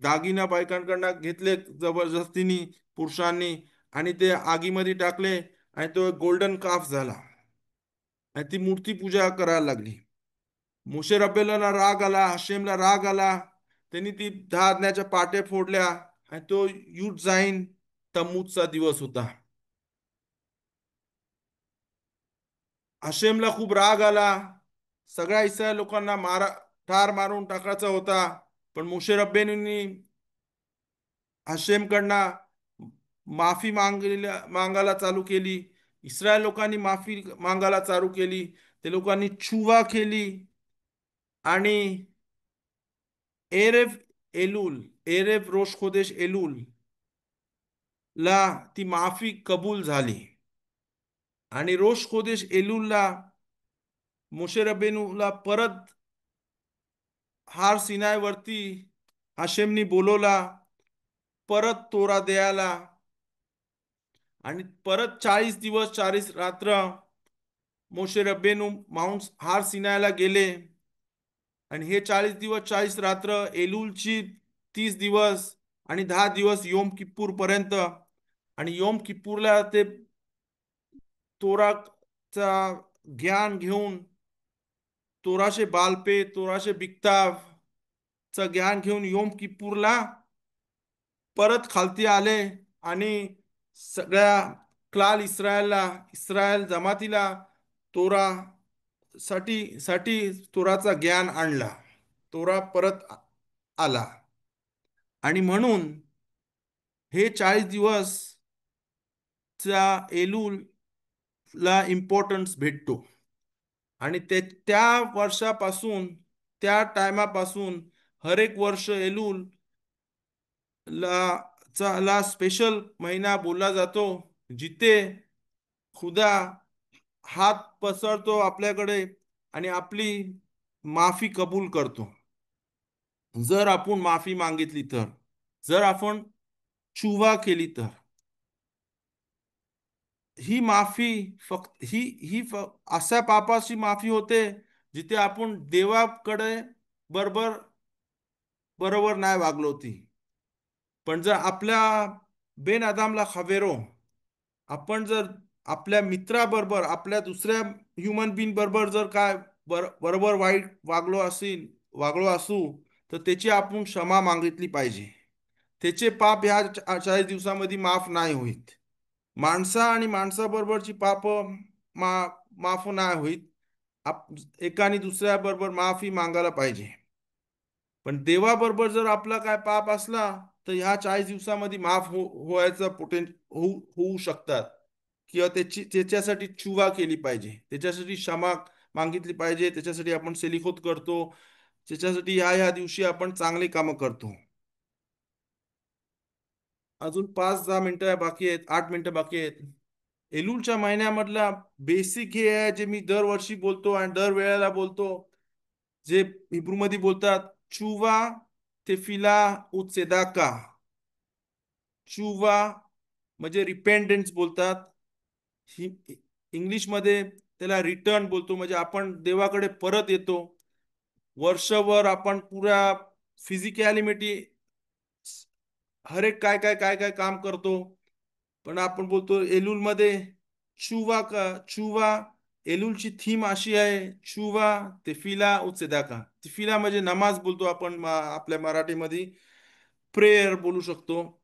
दागिना बायकांकडनं घेतले जबरदस्तीने पुरुषांनी, आणि ते आगीमध्ये टाकले, आणि तो गोल्डन काफ झाला, आणि ती मूर्ती पूजा करायला लागली. मोशे रबेलाला राग आला, हशेमला राग आला. त्यांनी ती 10 आज्ञाच्या पाट्या फोडल्या, आणि तो युट जाईन तम्मूजचा दिवस होता. हशेमला खूप राग आला. सगळ्या इस्रायल लोकांना ठार मारून टाकायचा होता. पण मोशे रब्बेनींनी हशेमकडनं माफी मागायला चालू केली. इस्रायल लोकांनी माफी मागायला चालू केली. ते लोकांनी छुवा केली, आणि एरेव एलूल, एरेव रोश खोदेश एलूल ला ती माफी कबूल झाली. आणि रोश खोदेश एलूलला मोशे रबेनूला परत हार सिनायवरती हाशेमनी बोलवला, परत तोरा द्यायला. आणि परत 40 दिवस 40 रात्र मोशे रब्बेनू माउंट हार सिनायला गेले. आणि हे 40 दिवस 40 रात्र एलूलची 30 दिवस आणि 10 दिवस योम किप्पूर पर्यंत. आणि योम किप्पूरला ते तोराचा ज्ञान घेऊन, तोराशे बालपे, तोराशे बिकताव च ज्ञान घेऊन योम किप्पूरला परत खालती आले. आणि सगळ्या क्लाल इस्रायल जमातीला तोरा साठी साठी तोराचा ज्ञान आणला. तोरा परत आला. आणि म्हणून हे 40 दिवस चा एलूल ला इम्पॉर्टन्स भेटतो. आणि त्या वर्षापासून, त्या टायमापासून हर एक वर्ष एलूल ला स्पेशल महिना बोलला जातो, जिथे खुदा हात पसरतो आपल्याकडे आणि आपली माफी कबूल करतो. जर आपण माफी मागितली तर, जर आपण चुवा केली तर. ही माफी फक्त ही अशा पापाची माफी होते जिथे आपण देवाकडे बरोबर बरोबर नाही वागलो ती. पण जर आपल्या बेन आदामला खवेरो, आपण जर आपल्या मित्राबरोबर, आपल्या दुसऱ्या ह्युमन बीइंग बरोबर जर काय बरोबर वाईट वागलो असू, तर त्याची आपण क्षमा मागितली पाहिजे. त्याचे पाप ह्या 40 दिवसामध्ये माफ नाही होत. माणसा आणि माणसाबरोबरची पाप माफ नाही होत. एकाने दुसऱ्या बरोबर माफी मागायला पाहिजे. पण देवाबरोबर जर आपला काय पाप असला, तर ह्या 40 दिवसामध्ये माफ व्हायचं होऊ शकतात. किंवा त्याच्यासाठी चुवा केली पाहिजे, त्याच्यासाठी क्षमा मागितली पाहिजे. त्याच्यासाठी आपण सेलिखोत करतो. त्याच्यासाठी ह्या दिवशी आपण चांगली कामं करतो. अजून 5-10 मिनिटं बाकी आहेत, 8 मिनिटं बाकी आहेत. एलूलच्या महिन्यामधला बेसिक हे आहे, जे मी दरवर्षी बोलतो आणि दरवेळेला बोलतो, जे हिब्रू मध्ये बोलतात चुवा तेफिला उत्सेदाका. चुवा म्हणजे रिपेंडन्स बोलतात. ही इंग्लिश मध्ये त्याला रिटर्न बोलतो, म्हणजे आपण देवाकडे परत येतो. वर्षभर आपण पुऱ्या फिजिकॅलिटी हर एक काय काम करतो. पण आपण बोलतो एलूल मध्ये चुवा. एलूलची थीम अशी आहे, चुवा तेफिला उत्सेदाका. तेफिला म्हणजे नमाज बोलतो आपण आपल्या मराठीमध्ये, प्रेयर बोलू शकतो.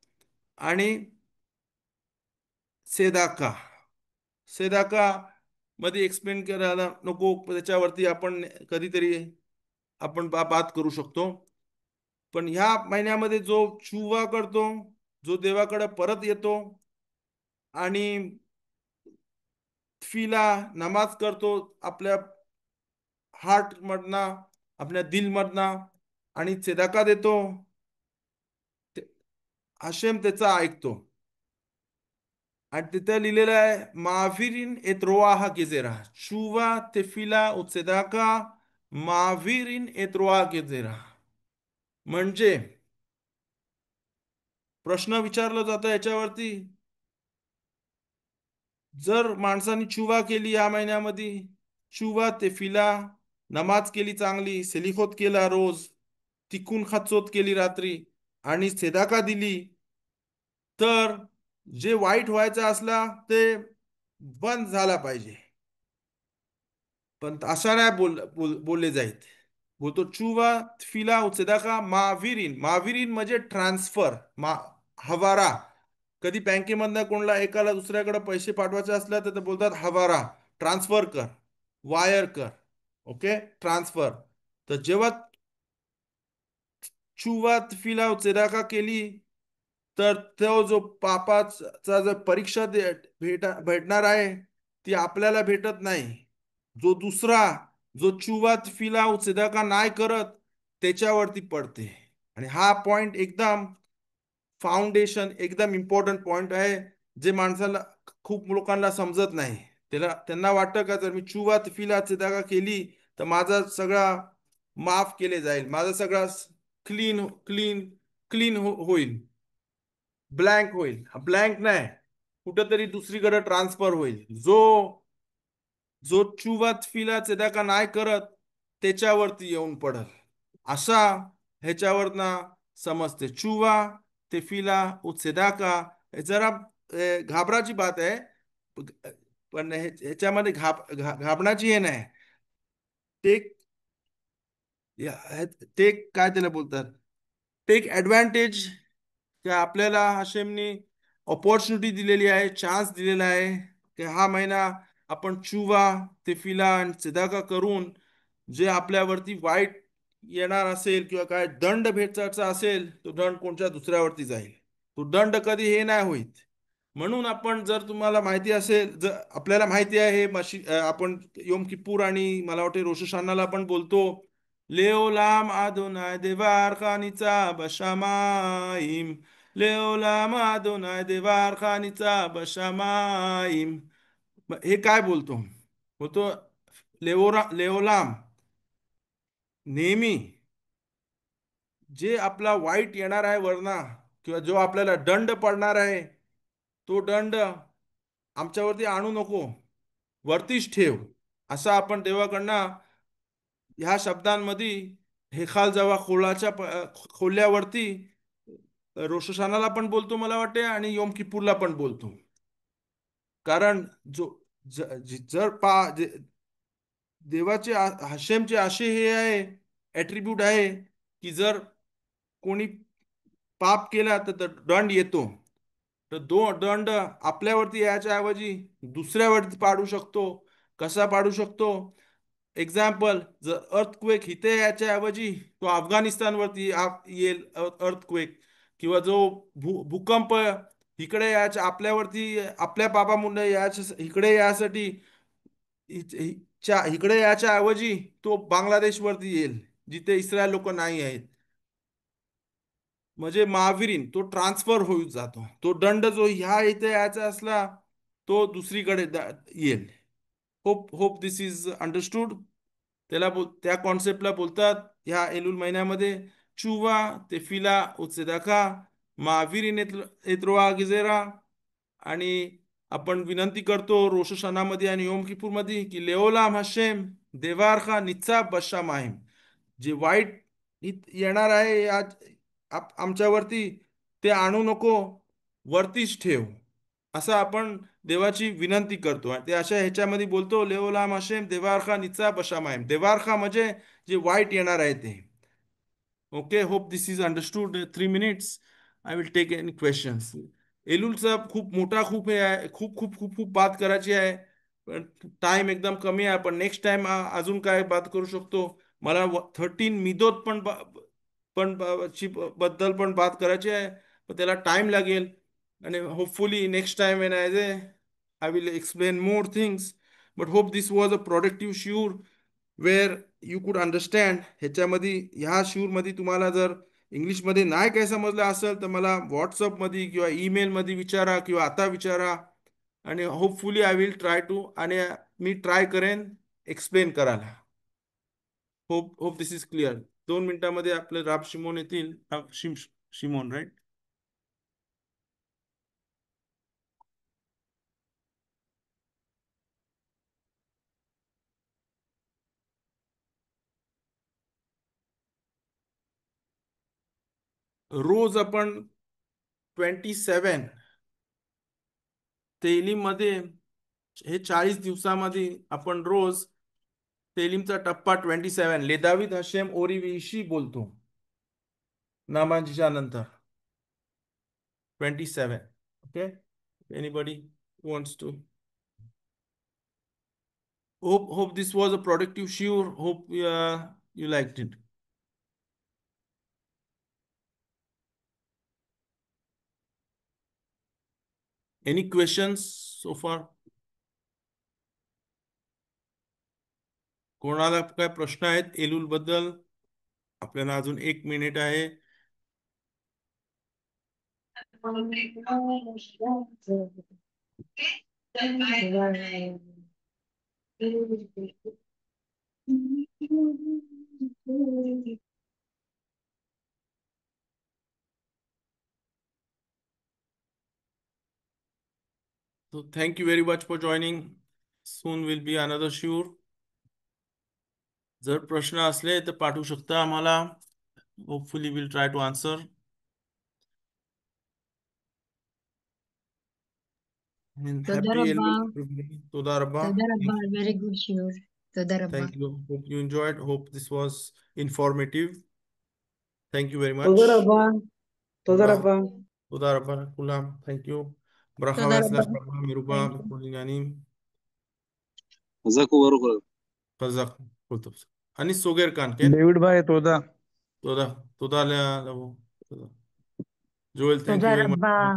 आणि सेदाका, सेदाका मध्ये एक्सप्लेन करायला नको, त्याच्यावरती आपण कधीतरी आपण बात करू शकतो. पण ह्या महिन्यामध्ये जो चुवा करतो, जो देवाकडे परत येतो आणि फिला नमाज करतो आपल्या हार्ट मधना, आपल्या दिल मधना, आणि सेदाका देतो, हशेम त्याचा ऐकतो. आणि तिथे लिहिलेलं आहे माविरीन एत रोआहा गेजेरा. चुवा तेफिला उत्सेदाका माविरीन एत रोआ गेजेरा. म्हणजे प्रश्न विचारला जातो याच्यावरती, जर माणसाने चुवा केली या महिन्यामध्ये, चुवा ते फिला, नमाज केली चांगली, सेलिखोत केला रोज, तिकून खचोत केली रात्री आणि सेदाका दिली, तर जे वाईट व्हायचं असला ते बंद झाला पाहिजे. पण असा नाही बोलले जाईल. बोलतो चुवा फिला सेदाका माविरीन. माविरीन म्हणजे ट्रान्सफर, हवारा. कधी बँकेमधनं कोणाला एकाला दुसऱ्याकडे पैसे पाठवायचे असले तर ते बोलतात हवारा, ट्रान्सफर कर, वायर कर. Okay, transfer. तर जेव्हा चुवात फिला चेदाका केली, तर तो जो पापाचा जर परीक्षा भेटणार आहे ती आपल्याला भेटत नाही. जो दुसरा, जो चुवात फिला चेदाका नाही करत, त्याच्यावरती पडते. आणि हा पॉइंट एकदम फाउंडेशन, एकदम इम्पॉर्टंट पॉइंट आहे, जे माणसाला, खूप लोकांना समजत नाही. त्यांना वाटतं का जर मी चुवा फिला चिदागा केली तर माझा सगळा माफ केले जाईल, माझा सगळा क्लीन क्लीन क्लीन होईल, ब्लँक होईल. ब्लँक नाही, कुठेतरी दुसरीकडे ट्रान्सफर होईल. जो जो चुवात फिला चिदागा नाही करत त्याच्यावरती येऊन पडल, असा ह्याच्यावरना समजते. चुवा ते फिला उत्सेदाका हे जरा घाबराची बात आहे. पण ह्याच्यामध्ये घाबरण्याची हे नाही. टेक टेक काय त्याला बोलतात, टेक ऍडव्हान्टेज. की आपल्याला हशेमनी ऑपॉर्च्युनिटी दिलेली आहे, चान्स दिलेला आहे की हा महिना आपण चुवा ते फिला आणि सिदाका करून जे आपल्यावरती वाईट येणार असेल किंवा काय दंड भेटायचा असेल, तो दंड कोणत्या दुसऱ्यावरती जाईल. तो दंड कधी हे नाही होईत. म्हणून आपण, जर तुम्हाला माहिती असेल, जर आपल्याला माहिती आहे हे आपण योम किप्पूर आणि मला वाटते रोष हाशनाला आपण बोलतो, लेओलाम आदोनाय देवार खानीचा बशामाईम, लेओलाम आदोनाय देवार खानीचा बशामाईम. हे काय बोलतो? बोलतो लेओलाम, नेहमी जे आपला वाईट येणार आहे वरना, किंवा जो आपल्याला दंड पडणार आहे, तो दंड आमच्यावरती आणू नको, वरतीच ठेव. असा आपण देवाकडनं ह्या शब्दांमध्ये हेखाल जेव्हा खोल्यावरती रोष हाशनाला पण बोलतो मला वाटते, आणि योम किप्पूरला पण बोलतो. कारण जो जर देवाचे हशेमचे असे हे आहे, ऍट्रिब्यूट आहे की जर कोणी पाप केला तर दंड येतो. तर दंड आपल्यावरती याच्या ऐवजी दुसऱ्यावरती पाडू शकतो. कसा पाडू शकतो? एक्झाम्पल, जर अर्थक्वेक इथे याच्या ऐवजी तो अफगाणिस्तानवरती येईल अर्थक्वेक, किंवा जो भूकंप इकडे याच्या आपल्यावरती, आपल्या पापामुळे याच्या इकडे यासाठी इकडे याच्या ऐवजी तो बांगलादेशवरती येईल, जिथे इस्रायल लोक नाही आहेत. म्हणजे महावीरीन तो ट्रान्सफर होऊन जातो. तो दंड जो ह्या इथे यायचा असला तो दुसरीकडे येईल. Hope hope this is understood. त्या कॉन्सेप्टला बोलतात ह्या एलुल महिन्यामध्ये चुवा ते फिला उत्सेदाका महावीरीन एत्रोआ गिजेरा. आणि आपण विनंती करतो रोष हाशनामध्ये आणि योम किप्पूरमध्ये की लेओलाम हशेम देवारखा निच्चा बशा माहिम, जे वाईट येणार आहे आमच्यावरती, ते आणू नको, वरतीच ठेव. असं आपण देवाची विनंती करतो. आणि ते अशा ह्याच्यामध्ये बोलतो, लेओलाम हशेम देवारखा निच्चा बशा माहिम. देवारखा म्हणजे जे वाईट येणार आहे ते. Okay, hope this is understood. 3 minutes I will take any questions. एलुलचा खूप मोठा, खूप हे आहे, खूप खूप खूप खूप बात करायची आहे, पण टाइम एकदम कमी आहे. पण नेक्स्ट टाइम अजून काय बात करू शकतो. मला 13 मिदोत बद्दल पण बात करायची आहे, पण त्याला टाइम लागेल. आणि hopefully next time when I will explain more things. But hope this was a productive shiur where you could understand. ह्याच्यामध्ये ह्या शिवरमध्ये तुम्हाला जर इंग्लिशमध्ये नाही काय समजलं असेल तर मला व्हॉट्सअपमध्ये किंवा ईमेलमध्ये विचारा, किंवा आता विचारा. आणि hopefully I will try to, आणि मी ट्राय करेन एक्सप्लेन करायला. Hope hope this is clear. 2 मिनिटांमध्ये आपले राब शिमोन येतील. शिमोन राईट. रोज आपण 27 तेलीमध्ये हे 40 दिवसामध्ये आपण रोज तेलीमचा टप्पा 27 लेदाविद हशेम ओरीविशी बोलतो नामांच्या नंतर 27. Okay, anybody wants to? Hope this was a productive shiur. Hope you liked it. Any questions so far? कोणाला काय प्रश्न आहेत एलुल बद्दल? आपल्याला अजून 1 मिनिट आहे. So thank you very much for joining. Soon will be another shiur. जर प्रश्न असले तर पाठवू शकता आम्हाला. Hopefully we'll try to answer. And תודה happy רבה. Elul everybody. תודה רבה. תודה רבה. Very good שיעור. תודה רבה. Thank you. Hope you enjoyed. Hope this was informative. Thank you very much. תודה רבה. תודה רבה. תודה רבה לכולם. Thank you. ברכה תודה והצלחה רבה. רבה מרובה Thank you. בכל עניינים. חזק וברוך. חזק. כל טוב. אני סוגר כאן, כן? David भाई तोदा תודה. תודה לבוא. תודה. ג'ואל, thank you תודה very much. רבה.